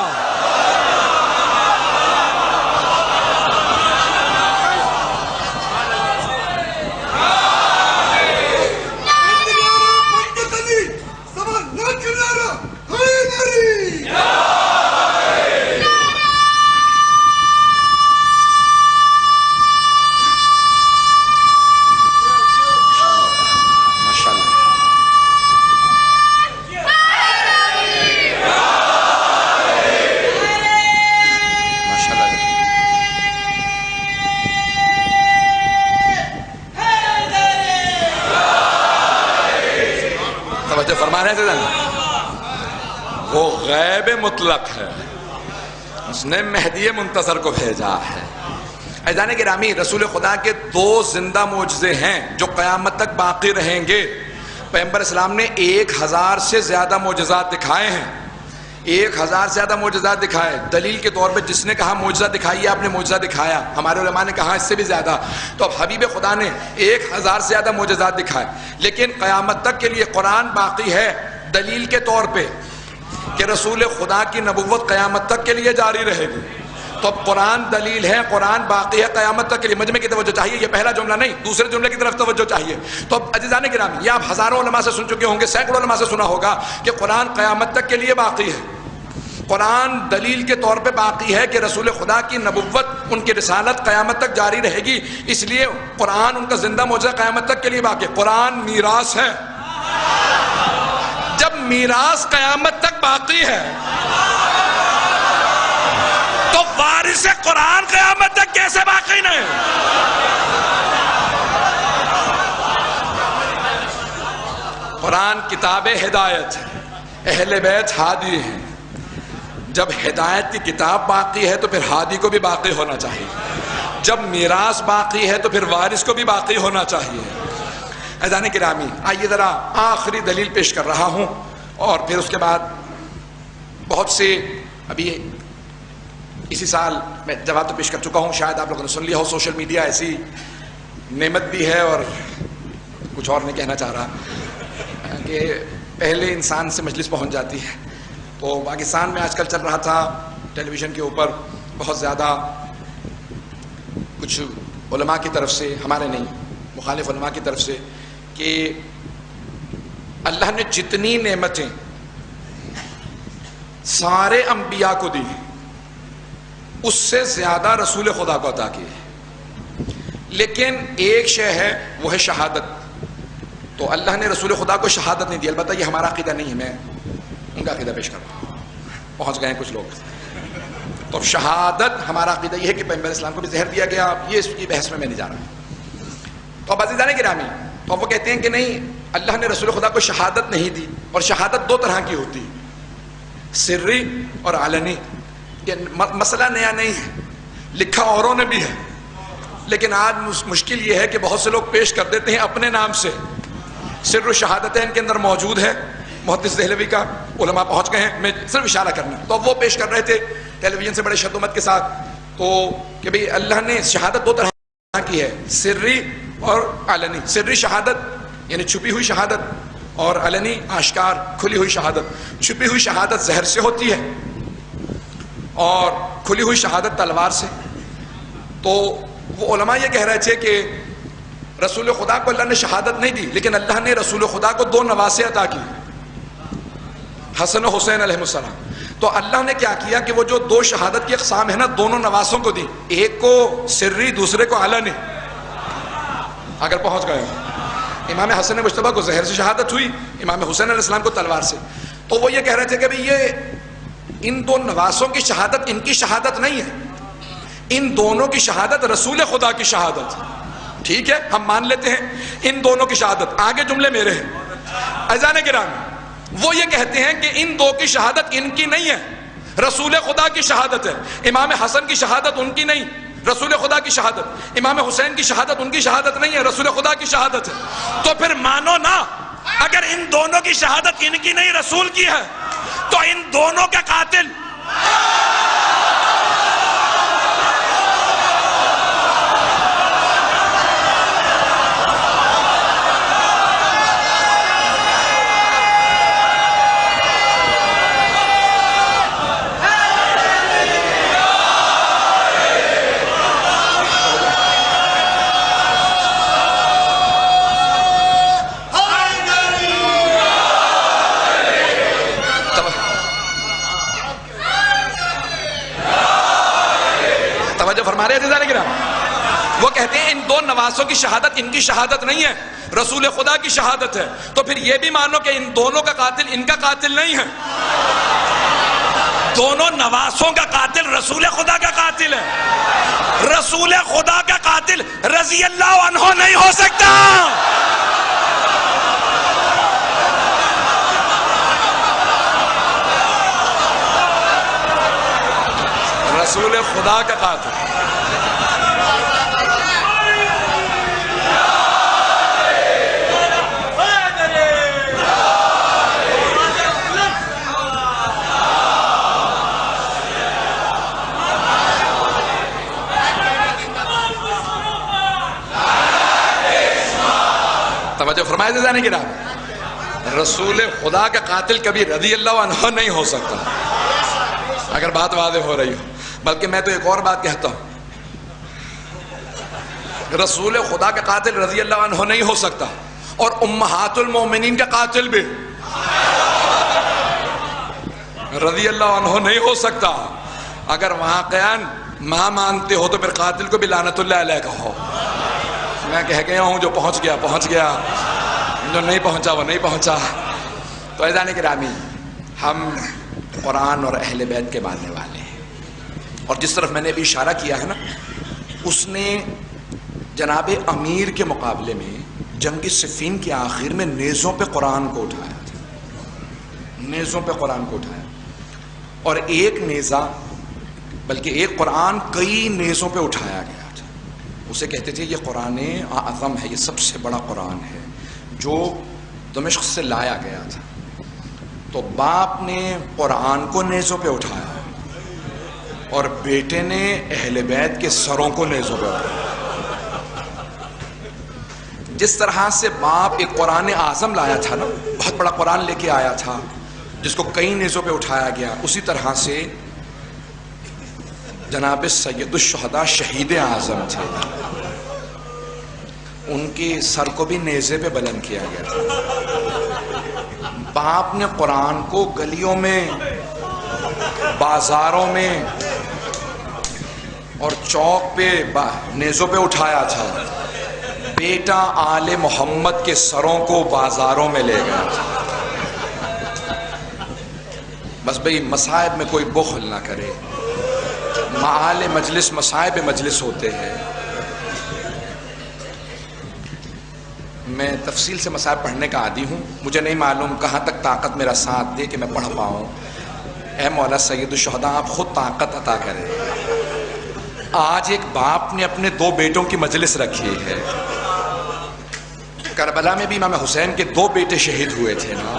وہ غیب مطلق ہے، اس نے مہدی منتظر کو بھیجا ہے. عزیزان گرامی رسول خدا کے 2 زندہ معجزے ہیں جو قیامت تک باقی رہیں گے. پیغمبر اسلام نے 1000 سے زیادہ معجزات دکھائے ہیں. 1000 سے زیادہ معجزات دکھائے. دلیل کے طور پہ جس نے کہا معجزہ دکھائیے، آپ نے معجزہ دکھایا. ہمارے علماء نے کہا اس سے بھی زیادہ. تو اب حبیب خدا نے 1000 سے زیادہ معجزات دکھائے، لیکن قیامت تک کے لیے قرآن باقی ہے دلیل کے طور پہ کہ رسول خدا کی نبوت قیامت تک کے لیے جاری رہے گی. تو اب قرآن دلیل ہے، قرآن باقی ہے قیامت تک کے لیے. مجمع کی توجہ چاہیے، یہ پہلا جملہ نہیں، دوسرے جملے کی طرف توجہ چاہیے. تو اب عزیزان گرامی یہ آپ ہزاروں علماء سے سن چکے ہوں گے، سینکڑوں علماء سے سنا ہوگا کہ قرآن قیامت تک کے لیے باقی ہے. قرآن دلیل کے طور پہ باقی ہے کہ رسول خدا کی نبوت، ان کی رسالت قیامت تک جاری رہے گی، اس لیے قرآن ان کا زندہ معجزہ قیامت تک کے لیے باقی ہے. قرآن میراث ہے. جب میراث قیامت تک باقی ہے وارث قرآن قیامت تک کیسے باقی نہیں؟ قرآن کتاب ہدایت ہے، اہل بیت ہادی ہیں. جب ہدایت کی کتاب باقی ہے تو پھر ہادی کو بھی باقی ہونا چاہیے. جب میراث باقی ہے تو پھر وارث کو بھی باقی ہونا چاہیے. عزیزان گرامی، آئیے ذرا آخری دلیل پیش کر رہا ہوں اور پھر اس کے بعد بہت سے ابھی اسی سال میں جواب تو پیش کر چکا ہوں، شاید آپ لوگوں نے سن لیا ہو. سوشل میڈیا ایسی نعمت بھی ہے اور کچھ اور نہیں کہنا چاہ رہا کہ پہلے انسان سے مجلس پہنچ جاتی ہے. تو پاکستان میں آج کل چل رہا تھا ٹیلی ویژن کے اوپر بہت زیادہ کچھ علماء کی طرف سے، ہمارے نہیں مخالف علماء کی طرف سے، کہ اللہ نے جتنی نعمتیں سارے انبیاء کو دی اس سے زیادہ رسول خدا کو عطا کی ہے، لیکن ایک شے ہے وہ ہے شہادت. تو اللہ نے رسول خدا کو شہادت نہیں دی. البتہ یہ ہمارا عقیدہ نہیں ہے، میں ان کا عقیدہ پیش کر رہا ہوں. پہنچ گئے ہیں کچھ لوگ. تو شہادت ہمارا عقیدہ یہ ہے کہ پیغمبر اسلام کو بھی زہر دیا گیا. یہ اس کی بحث میں نہیں جا رہا. تو اب عزیزان گرامی، تو وہ کہتے ہیں کہ نہیں، اللہ نے رسول خدا کو شہادت نہیں دی. اور شہادت دو طرح کی ہوتی، سری اور علنی. یہ مسئلہ نیا نہیں ہے، لکھا اوروں نے بھی ہے، لیکن آج مشکل یہ ہے کہ بہت سے لوگ پیش کر دیتے ہیں اپنے نام سے. سر و شہادتین کے اندر موجود ہے محدث دہلوی کا، علماء پہنچ گئے ہیں، میں صرف اشارہ کرنا. تو وہ پیش کر رہے تھے ٹیلی ویژن سے بڑے شد و مت کے ساتھ، تو کہ بھئی اللہ نے شہادت دو طرح کی ہے، سری اور علنی. سری شہادت یعنی چھپی ہوئی شہادت، اور علنی آشکار کھلی ہوئی شہادت. چھپی ہوئی شہادت زہر سے ہوتی ہے اور کھلی ہوئی شہادت تلوار سے. تو وہ علماء یہ کہہ رہے تھے کہ رسول خدا کو اللہ نے شہادت نہیں دی، لیکن اللہ نے رسول خدا کو دو نواسے عطا کی، حسن و حسین علیہ السلام. تو اللہ نے کیا کیا کہ وہ جو دو شہادت کی اقسام ہے نا، دونوں نواسوں کو دی. ایک کو سری، دوسرے کو علنی. اگر پہنچ گئے امام حسن مجتبیٰ کو زہر سے شہادت ہوئی، امام حسین علیہ السلام کو تلوار سے. تو وہ یہ کہہ رہے تھے کہ بھئی یہ ان دو نواسوں کی شہادت ان کی شہادت نہیں ہے، ان دونوں کی شہادت رسول خدا کی شہادت. ٹھیک ہے، ہم مان لیتے ہیں ان دونوں کی شہادت. آگے جملے میرے ہیں. عزیزان گرامی، وہ یہ کہتے ہیں کہ ان دو کی شہادت ان کی نہیں ہے، رسول خدا کی شہادت ہے. امام حسن کی شہادت ان کی نہیں، رسول خدا کی شہادت. امام حسین کی شہادت ان کی شہادت نہیں ہے، رسول خدا کی شہادت ہے. تو پھر مانو نا، اگر ان دونوں کی شہادت ان کی نہیں رسول کی ہے تو ان دونوں کا قاتل فرما رہے تھے. وہ کہتے ہیں ان دو نواسوں کی شہادت ان کی شہادت نہیں ہے، رسول خدا کی شہادت ہے. تو پھر یہ بھی مانو کہ ان دونوں کا قاتل ان کا قاتل نہیں ہے، دونوں نواسوں کا قاتل رسول خدا کا قاتل ہے. رسول خدا کا قاتل رضی اللہ عنہ نہیں ہو سکتا. رسول خدا کا قاتل توجہ فرمائے دے جانے کی نا. رسول خدا کا قاتل کبھی رضی اللہ عنہ نہیں ہو سکتا، اگر بات واضح ہو رہی ہو. بلکہ میں تو ایک اور بات کہتا ہوں، رسول خدا کا قاتل رضی اللہ عنہ نہیں ہو سکتا، اور امہات المومنین کا قاتل بھی رضی اللہ عنہ نہیں ہو سکتا. اگر واقعاً ماں مانتے ہو تو پھر قاتل کو بھی لعنت اللہ علیہ کہو. میں کہہ گیا ہوں، جو پہنچ گیا پہنچ گیا، جو نہیں پہنچا وہ نہیں پہنچا. تو عزیزان گرامی، ہم قرآن اور اہل بیت کے ماننے والے ہیں. اور جس طرف میں نے ابھی اشارہ کیا ہے نا، اس نے جناب امیر کے مقابلے میں جنگ صفین کے آخر میں نیزوں پہ قرآن کو اٹھایا تھا، نیزوں پہ قرآن کو اٹھایا، اور ایک نیزہ بلکہ ایک قرآن کئی نیزوں پہ اٹھایا گیا تھا۔ اسے کہتے تھے یہ قرآن اعظم ہے، یہ سب سے بڑا قرآن ہے جو دمشق سے لایا گیا تھا۔ تو باپ نے قرآن کو نیزوں پہ اٹھایا اور بیٹے نے اہل بیت کے سروں کو نیزوں پہ اٹھایا۔ جس طرح سے باپ ایک قرآن اعظم لایا تھا نا، بہت بڑا قرآن لے کے آیا تھا جس کو کئی نیزوں پہ اٹھایا گیا، اسی طرح سے جناب سید الشہداء شہید اعظم تھے، ان کے سر کو بھی نیزے پہ بلند کیا گیا تھا۔ باپ نے قرآن کو گلیوں میں، بازاروں میں اور چوک پہ نیزوں پہ اٹھایا تھا، بیٹا آل محمد کے سروں کو بازاروں میں لے گیا تھا۔ بس بھئی مصائب میں کوئی بخل نہ کرے، معال مجلس مصائب مجلس ہوتے ہیں۔ میں تفصیل سے مصائب پڑھنے کا عادی ہوں، مجھے نہیں معلوم کہاں تک طاقت میرا ساتھ دے کہ میں پڑھ پاؤں۔ اے مولا سید الشہداء آپ خود طاقت عطا کریں۔ آج ایک باپ نے اپنے دو بیٹوں کی مجلس رکھی ہے۔ کربلا میں بھی امام حسین کے دو بیٹے شہید ہوئے تھے نا،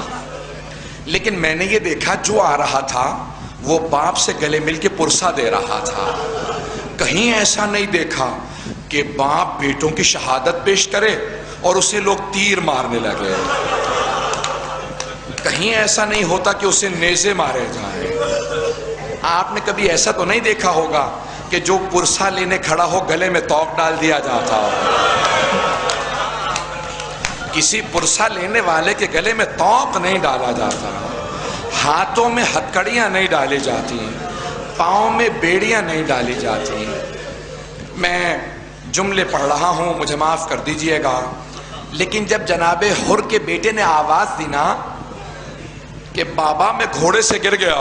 لیکن میں نے یہ دیکھا جو آ رہا تھا وہ باپ سے گلے مل کے پرسہ دے رہا تھا۔ کہیں ایسا نہیں دیکھا کہ باپ بیٹوں کی شہادت پیش کرے اور اسے لوگ تیر مارنے لگے، کہیں ایسا نہیں ہوتا کہ اسے نیزے مارے جائیں۔ آپ نے کبھی ایسا تو نہیں دیکھا ہوگا کہ جو پرسہ لینے کھڑا ہو گلے میں توق ڈال دیا جاتا ہو۔ کسی پرسہ لینے والے کے گلے میں توق نہیں ڈالا جاتا، ہاتھوں میں ہتھکڑیاں نہیں ڈالی جاتی، پاؤں میں بیڑیاں نہیں ڈالی جاتی۔ میں جملے پڑھ رہا ہوں، مجھے معاف کر دیجئے گا، لیکن جب جناب حر کے بیٹے نے آواز دی نا کہ بابا میں گھوڑے سے گر گیا،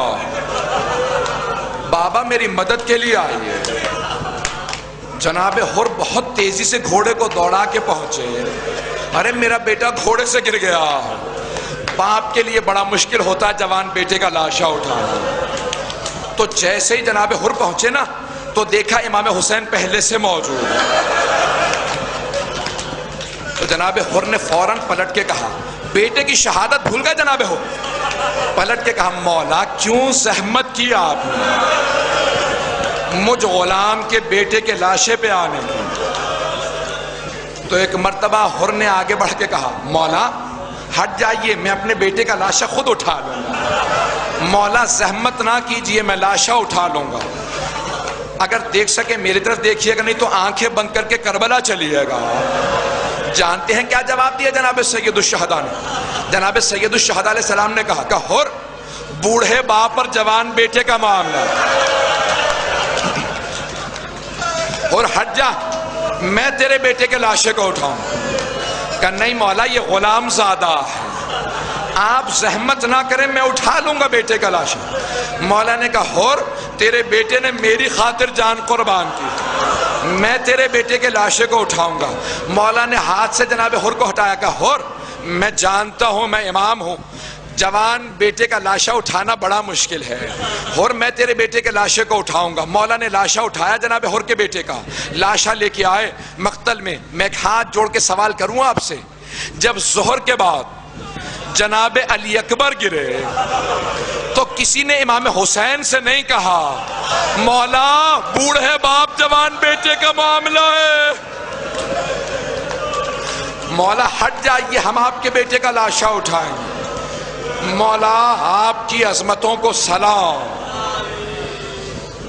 بابا میری مدد کے لیے آئیے، جناب حر بہت تیزی سے گھوڑے کو دوڑا کے پہنچے۔ ارے میرا بیٹا گھوڑے سے گر گیا۔ باپ کے لیے بڑا مشکل ہوتا ہے جوان بیٹے کا لاشا اٹھانا۔ تو جیسے ہی جناب حر پہنچے نا تو دیکھا امام حسین پہلے سے موجود ہے۔ تو جناب حر نے فوراً پلٹ کے کہا، بیٹے کی شہادت بھول گئے جناب حر؟ پلٹ کے کہا، مولا کیوں زحمت کی آپ نے مجھ غلام کے بیٹے کے لاشے پہ آنے کی؟ تو ایک مرتبہ حر نے آگے بڑھ کے کہا، مولا ہٹ جائیے، میں اپنے بیٹے کا لاشا خود اٹھا لوں گا۔ مولا زحمت نہ کیجئے، میں لاشا اٹھا لوں گا۔ اگر دیکھ سکے میری طرف دیکھیے گا، نہیں تو آنکھیں بند کر کے کربلا چلیے گا۔ جانتے ہیں کیا جواب دیا جناب سید الشہداء نے؟ جناب سید الشہداء علیہ السلام نے کہا کہ حر، بوڑھے باپ پر جوان بیٹے کا معاملہ، حر ہٹ جا، میں تیرے بیٹے کے لاشے کو اٹھاؤں۔ کہ نہیں مولا یہ غلام زادہ ہے، آپ زحمت نہ کریں، میں اٹھا لوں گا بیٹے کا لاشا۔ مولا نے کہا، حر تیرے بیٹے نے میری خاطر جان قربان کی، میں تیرے بیٹے کے لاشے کو اٹھاؤں گا۔ مولا نے ہاتھ سے جناب حر کو ہٹایا، کہا، حر میں جانتا ہوں میں امام ہوں، جوان بیٹے کا لاشا اٹھانا بڑا مشکل ہے، حر میں تیرے بیٹے کے لاشے کو اٹھاؤں گا۔ مولا نے لاشا اٹھایا جناب حر کے بیٹے کا، لاشا لے کے آئے مقتل میں۔ میں ایک ہاتھ جوڑ کے سوال کروں آپ سے، جب ظہر کے بعد جناب علی اکبر گرے تو کسی نے امام حسین سے نہیں کہا، مولا بوڑھے باپ جوان بیٹے کا معاملہ ہے، مولا ہٹ جائیے، ہم آپ کے بیٹے کا لاشا اٹھائیں گے۔ مولا آپ کی عظمتوں کو سلام۔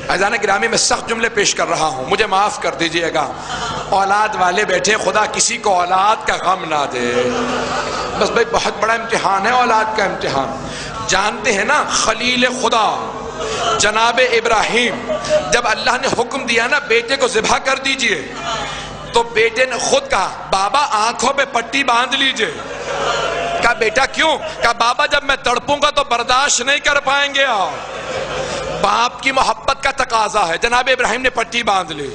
عزیزان گرامی، میں سخت جملے پیش کر رہا ہوں، مجھے معاف کر دیجئے گا۔ اولاد والے بیٹھے، خدا کسی کو اولاد کا غم نہ دے۔ بس بھائی بہت بڑا امتحان ہے اولاد کا امتحان۔ جانتے ہیں نا خلیل خدا جناب ابراہیم، جب اللہ نے حکم دیا نا بیٹے کو ذبح کر دیجئے، تو بیٹے نے خود کہا، بابا آنکھوں پہ پٹی باندھ لیجئے۔ کہا بیٹا کیوں؟ کہا بابا جب میں تڑپوں گا تو برداشت نہیں کر پائیں گے آپ۔ باپ کی محبت کا تقاضا ہے. جناب ابراہیم نے پٹی باندھ لی.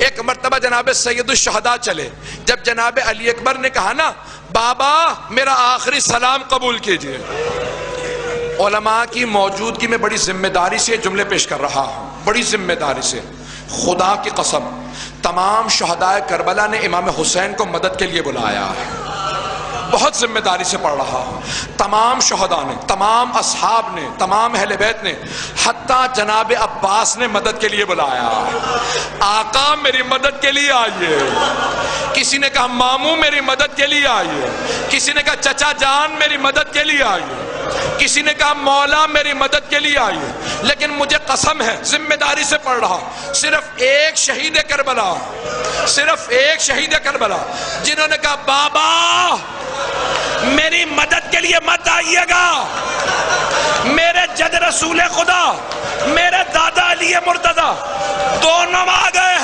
ایک مرتبہ جناب سید الشہداء چلے. جب جناب علی اکبر نے کہا نا بابا میرا آخری سلام قبول کیجئے. علماء کی موجودگی میں بڑی ذمہ داری سے جملے پیش کر رہا ہوں, بڑی ذمہ داری سے. خدا کی قسم تمام شہداء کربلا نے امام حسین کو مدد کے لیے بلایا ہے. بہت ذمہ داری سے پڑھ رہا ہوں. تمام شہداء نے, تمام اصحاب نے, تمام اہل بیت نے, حتیٰ جناب عباس نے مدد کے لیے بلایا. آقا میری مدد کے لیے آئیے. کسی نے کہا ماموں میری مدد کے لیے آئیے. کسی نے کہا چچا جان میری مدد کے لیے آئیے. کسی نے کہا مولا میری مدد کے لیے آئیے. لیکن مجھے قسم ہے ذمہ داری سے پڑھ رہا, صرف ایک شہید کربلا, صرف ایک شہید کربلا جنہوں نے کہا بابا میری مدد کے لیے مت آئیے گا. میرے جد رسول خدا, میرے دادا علی مرتضیٰ دونوں آ گئے.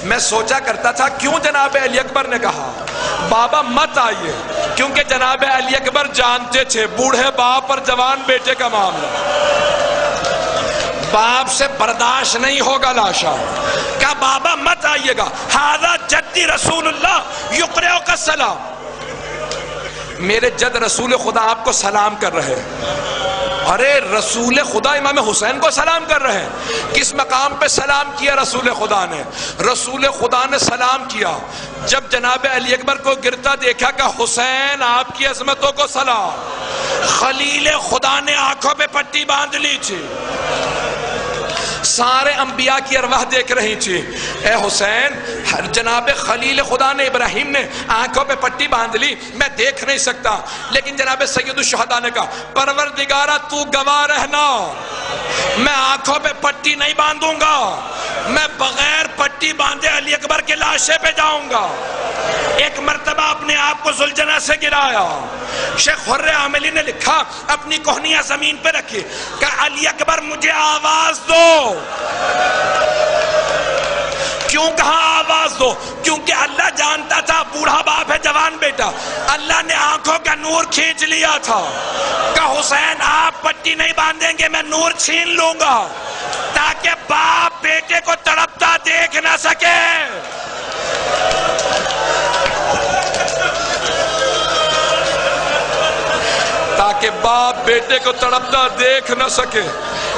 میں سوچا کرتا تھا کیوں جناب علی اکبر نے کہا بابا مت آئیے, کیونکہ جناب علی اکبر جانتے تھے بوڑھے باپ اور جوان بیٹے کا معاملہ, باپ سے برداشت نہیں ہوگا لاشا. کہا بابا مت آئیے گا, ھذا جدی رسول اللہ یقرئک السلام. میرے جد رسول خدا آپ کو سلام کر رہے ہیں. ارے رسول خدا امام حسین کو سلام کر رہے ہیں. کس مقام پہ سلام کیا رسول خدا نے؟ رسول خدا نے سلام کیا جب جناب علی اکبر کو گرتا دیکھا کہ حسین آپ کی عظمتوں کو سلام. خلیل خدا نے آنکھوں پہ پٹی باندھ لی تھی, سارے انبیاء کی ارواح دیکھ رہی تھی. اے حسین, جناب خلیل خدا نے ابراہیم نے آنکھوں پہ پٹی باندھ لی, میں دیکھ نہیں سکتا. لیکن جناب سید الشہداء نے کہا پروردگارہ تو گواہ رہنا, میں آنکھوں پہ پٹی نہیں باندھوں گا, میں بغیر پٹی باندھے علی اکبر کے لاشے پہ جاؤں گا. ایک مرتبہ اپنے آپ کو ذوالجناح سے گرایا. شیخ حر عاملی نے لکھا اپنی کوہنیاں زمین پہ رکھی کہ علی اکبر مجھے آواز دو. کیوں کہا آواز دو؟ کیونکہ اللہ جانتا تھا بوڑھا باپ ہے جوان بیٹا. اللہ نے آنکھوں کا نور کھینچ لیا تھا کہ حسین آپ پٹی نہیں باندھیں گے, میں نور چھین لوں گا تاکہ باپ بیٹے کو تڑپتا دیکھ نہ سکے. تاکہ باپ بیٹے کو تڑپتا دیکھ نہ سکے.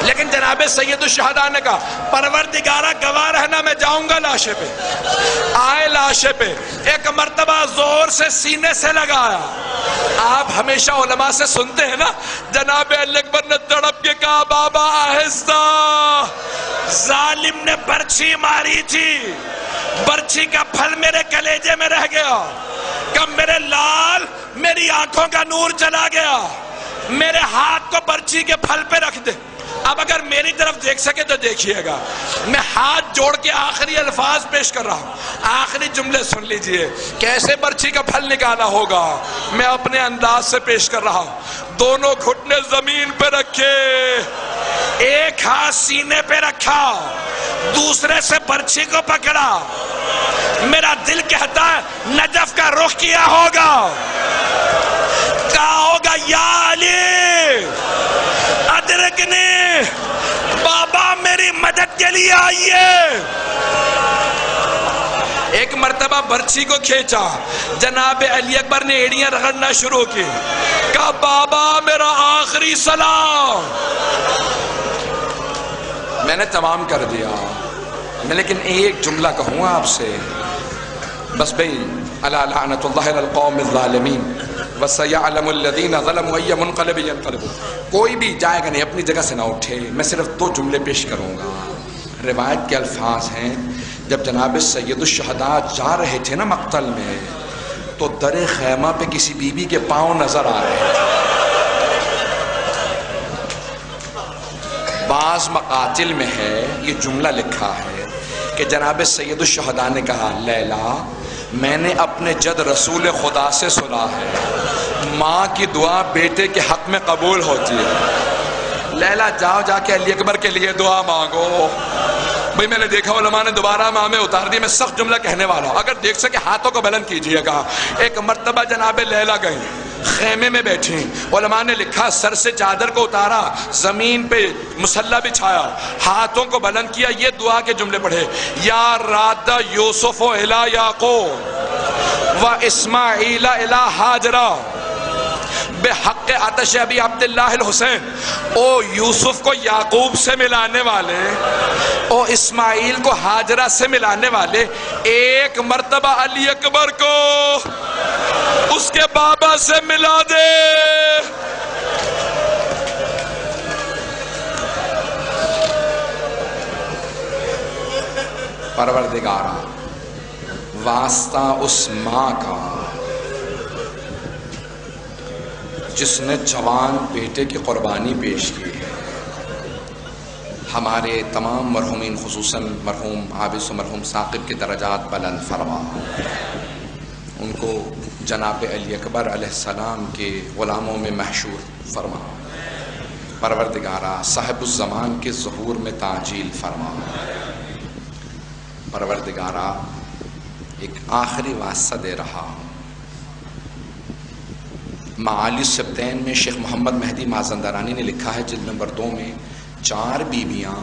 لیکن جناب سید الشہداء نے کہا پروردگارہ گواہ رہنا, میں جاؤں گا لاشے پہ. آئے لاشے پہ, ایک مرتبہ زور سے سینے سے لگایا. آپ ہمیشہ علماء سے سنتے ہیں نا, جناب علی اکبر نے تڑپ کے کہا بابا آہستہ. ظالم نے برچھی ماری تھی, برچھی کا پھل میرے کلیجے میں رہ گیا. کہ میرے لال میری آنکھوں کا نور چلا گیا, میرے ہاتھ کو برچھی کے پھل پہ رکھ دے. اب اگر میری طرف دیکھ سکے تو دیکھیے گا. میں ہاتھ جوڑ کے آخری الفاظ پیش کر رہا ہوں, آخری جملے سن لیجئے. کیسے برچھی کا پھل نکالا ہوگا میں اپنے انداز سے پیش کر رہا ہوں. دونوں گھٹنے زمین پہ رکھے, ایک ہاتھ سینے پہ رکھا, دوسرے سے برچھی کو پکڑا. میرا دل کہتا ہے نجف کا رخ کیا ہوگا, کہا ہوگا یا علی ادرکنی, بابا میری مدد کے لیے آئیے. ایک مرتبہ برچھی کو کھینچا, جناب علی اکبر نے ایڑیاں رگڑنا شروع کی. کہا بابا میرا آخری سلام. میں نے تمام کر دیا, میں لیکن ایک جملہ کہوں آپ سے بس بھئی, الا لعنت اللہ علی القوم الظالمین وسیعلم الذین ظلموا ای منقلب ینقلبون. کوئی بھی جائے گا نہیں, اپنی جگہ سے نہ اٹھے. میں صرف 2 جملے پیش کروں گا. روایت کے الفاظ ہیں جب جناب سید الشہداء جا رہے تھے نا مقتل میں, تو در خیمہ پہ کسی بی بی کے پاؤں نظر آ رہے تھے. بعض مقاتل میں ہے یہ جملہ لکھا ہے کہ جناب سید الشہداء نے کہا لیلا میں نے اپنے جد رسول خدا سے سنا ہے ماں کی دعا بیٹے کے حق میں قبول ہوتی ہے. لیلا جاؤ جا کے علی اکبر کے لیے دعا مانگو. بھئی میں نے دیکھا علماء نے دوبارہ مامے اتار دی. میں سخت جملہ کہنے والا ہوں, اگر دیکھ سکے ہاتھوں کو بلند کیجئے گا. ایک مرتبہ جناب لیلا گئیں, خیمے میں بیٹھیں, علماء نے لکھا سر سے چادر کو اتارا, زمین پہ مصلی بچھایا, ہاتھوں کو بلند کیا, یہ دعا کے جملے پڑھے, یا راد یوسف الی یعقوب و اسماعیل الی ہاجرہ بحق آتش ابی عبداللہ الحسین. او یوسف کو یعقوب سے ملانے والے, او اسماعیل کو ہاجرہ سے ملانے والے, ایک مرتبہ علی اکبر کو اس کے بابا سے ملا دے. پروردگارا واسطہ اس ماں کا جس نے جوان بیٹے کی قربانی پیش کی ہے. ہمارے تمام مرحومین خصوصاً مرحوم عابس و مرحوم ثاقب کے درجات بلند فرما, ان کو جناب علی اکبر علیہ السلام کے غلاموں میں محشور فرما. پروردگارا صاحب الزمان کے ظہور میں تعجیل فرما. پروردگارا ایک آخری واسطہ دے رہا ہوں. معالی السبتین میں شیخ محمد مہدی مازندرانی نے لکھا ہے جلد نمبر 2 میں, 4 بیویاں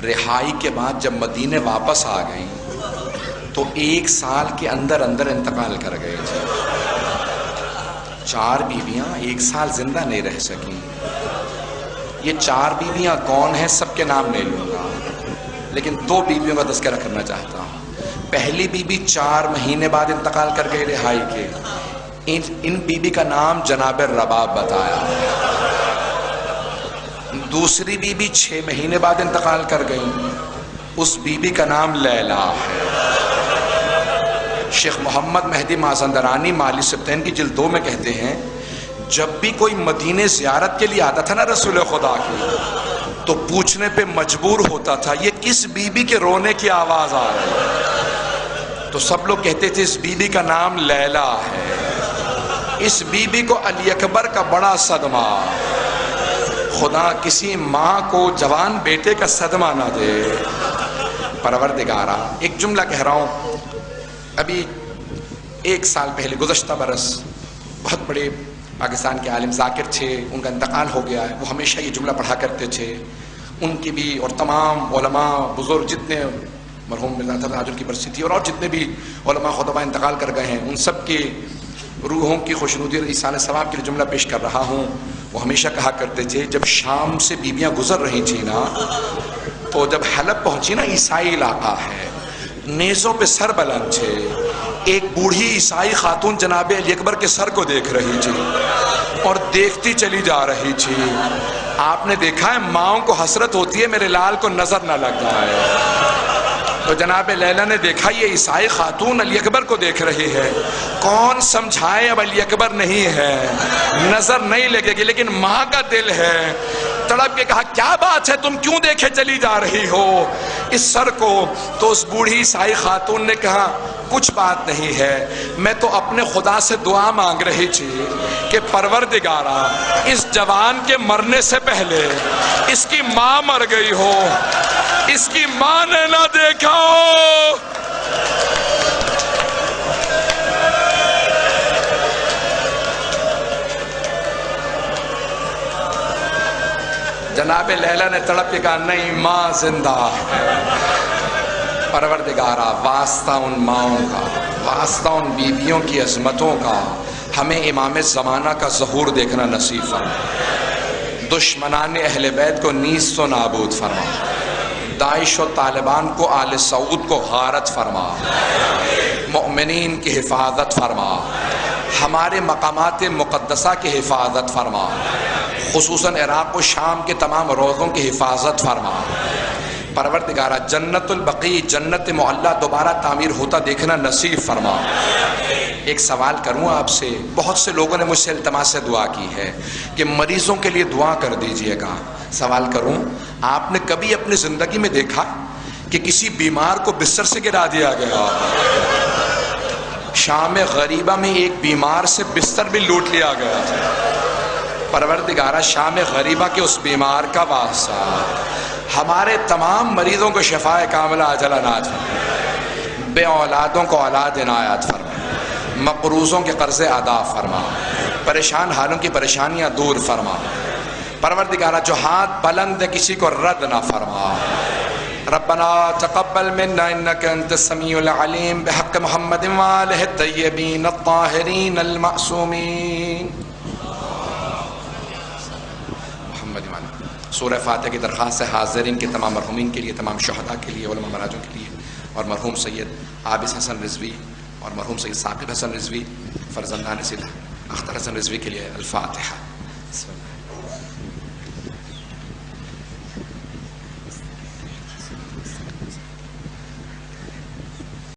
رہائی کے بعد جب مدینے واپس آ گئیں تو 1 سال کے اندر اندر انتقال کر گئے تھے. 4 بیویاں 1 سال زندہ نہیں رہ سکیں. یہ 4 بیویاں کون ہیں سب کے نام نہیں لوں گا, لیکن 2 بیویوں کا تذکرہ کرنا چاہتا ہوں. پہلی بیوی 4 مہینے بعد انتقال کر گئی رہائی کے. ان بیوی کا نام جناب رباب بتایا. دوسری بیوی 6 مہینے بعد انتقال کر گئی, اس بیوی کا نام لیلا ہے. شیخ محمد مہدی مازندرانی معالی السبتین کی جلد 2 میں کہتے ہیں جب بھی کوئی مدینے زیارت کے لیے آتا تھا نا رسول خدا کی, تو پوچھنے پہ مجبور ہوتا تھا یہ کس بیوی کے رونے کی آواز آ رہی ہے. تو سب لوگ کہتے تھے اس بیوی کا نام لیلا ہے. اس بیوی کو علی اکبر کا بڑا صدمہ. خدا کسی ماں کو جوان بیٹے کا صدمہ نہ دے. پروردگارا ایک جملہ کہہ رہا ہوں, ابھی 1 سال پہلے گزشتہ برس بہت بڑے پاکستان کے عالم ذاکر تھے, ان کا انتقال ہو گیا ہے. وہ ہمیشہ یہ جملہ پڑھا کرتے تھے. ان کی بھی اور تمام علماء بزرگ جتنے مرحوم مرزا تاج کی برسی تھی اور جتنے بھی علماء خطبہ انتقال کر گئے ہیں, ان سب کی روحوں کی خوشنودی اور ایصال ثواب کے لیے جملہ پیش کر رہا ہوں. وہ ہمیشہ کہا کرتے تھے جب شام سے بیویاں گزر رہی تھیں نا, تو جب حلب پہنچی نا, عیسائی علاقہ ہے, نیزوں پہ سر بلند تھے, ایک بوڑھی عیسائی خاتون جناب علی اکبر کے سر کو دیکھ رہی تھی اور دیکھتی چلی جا رہی تھی. آپ نے دیکھا ہے ماؤں کو حسرت ہوتی ہے میرے لال کو نظر نہ لگ جائے. تو جناب لیلا نے دیکھا یہ عیسائی خاتون علی اکبر کو دیکھ رہی ہے, کون سمجھائے اب علی اکبر نہیں ہے, نظر نہیں لگے گی, لیکن ماں کا دل ہے. تڑپ کے کہا کیا بات ہے, تم کیوں دیکھے چلی جا رہی ہو اس سر کو؟ تو اس بوڑھی عیسائی خاتون نے کہا کچھ بات نہیں ہے, میں تو اپنے خدا سے دعا مانگ رہی تھی کہ پروردگارا اس جوان کے مرنے سے پہلے اس کی ماں مر گئی ہو, اس کی ماں نے نہ دیکھا ہو. جناب لیلا نے تڑپ کے کہا نہیں, ماں زندہ ہے. پروردگارا واسطہ ان ماؤں کا, واسطہ ان بیویوں کی عظمتوں کا, ہمیں امام زمانہ کا ظہور دیکھنا نصیب فرما. دشمنان اہل بیت کو نیست و نابود فرما. داعش و طالبان کو آل سعود کو غارت فرما. مؤمنین کی حفاظت فرما. ہمارے مقامات مقدسہ کی حفاظت فرما. خصوصاً عراق و شام کے تمام روضوں کی حفاظت فرما. پروردگارہ جنت البقیع, جنت معلیٰ دوبارہ تعمیر ہوتا دیکھنا نصیب فرما. ایک سوال کروں آپ سے, بہت سے لوگوں نے مجھ سے التماس سے دعا کی ہے کہ مریضوں کے لیے دعا کر دیجئے گا. سوال کروں, آپ نے کبھی اپنی زندگی میں دیکھا کہ کسی بیمار کو بستر سے گرا دیا گیا؟ شام غریبہ میں ایک بیمار سے بستر بھی لوٹ لیا گیا تھا. پروردگارہ شام غریبہ کے اس بیمار کا واسطہ ہمارے تمام مریضوں کو شفاء کاملہ عاجلہ عنایت فرما، بے اولادوں کو اولاد عنایت فرما، مقروضوں کے قرض ادا فرما، پریشان حالوں کی پریشانیاں دور فرما، پروردگارہ جو ہاتھ بلند ہے کسی کو رد نہ فرما۔ ربنا تقبل منا انك انت السميع العليم بحق محمد وآلہ الطیبین الطاہرین المعصومین۔ محمد وآلہ۔ سورہ فاتحہ کی درخواست ہے حاضرین کے تمام مرحومین کے لیے، تمام شہداء کے لیے، علماء مراجعوں کے لیے، اور مرحوم سید عابد حسن رضوی اور مرحوم سید ثاقب حسن رضوی، فرزندان سید اختر حسن رضوی کے لیے۔ الفاتحہ۔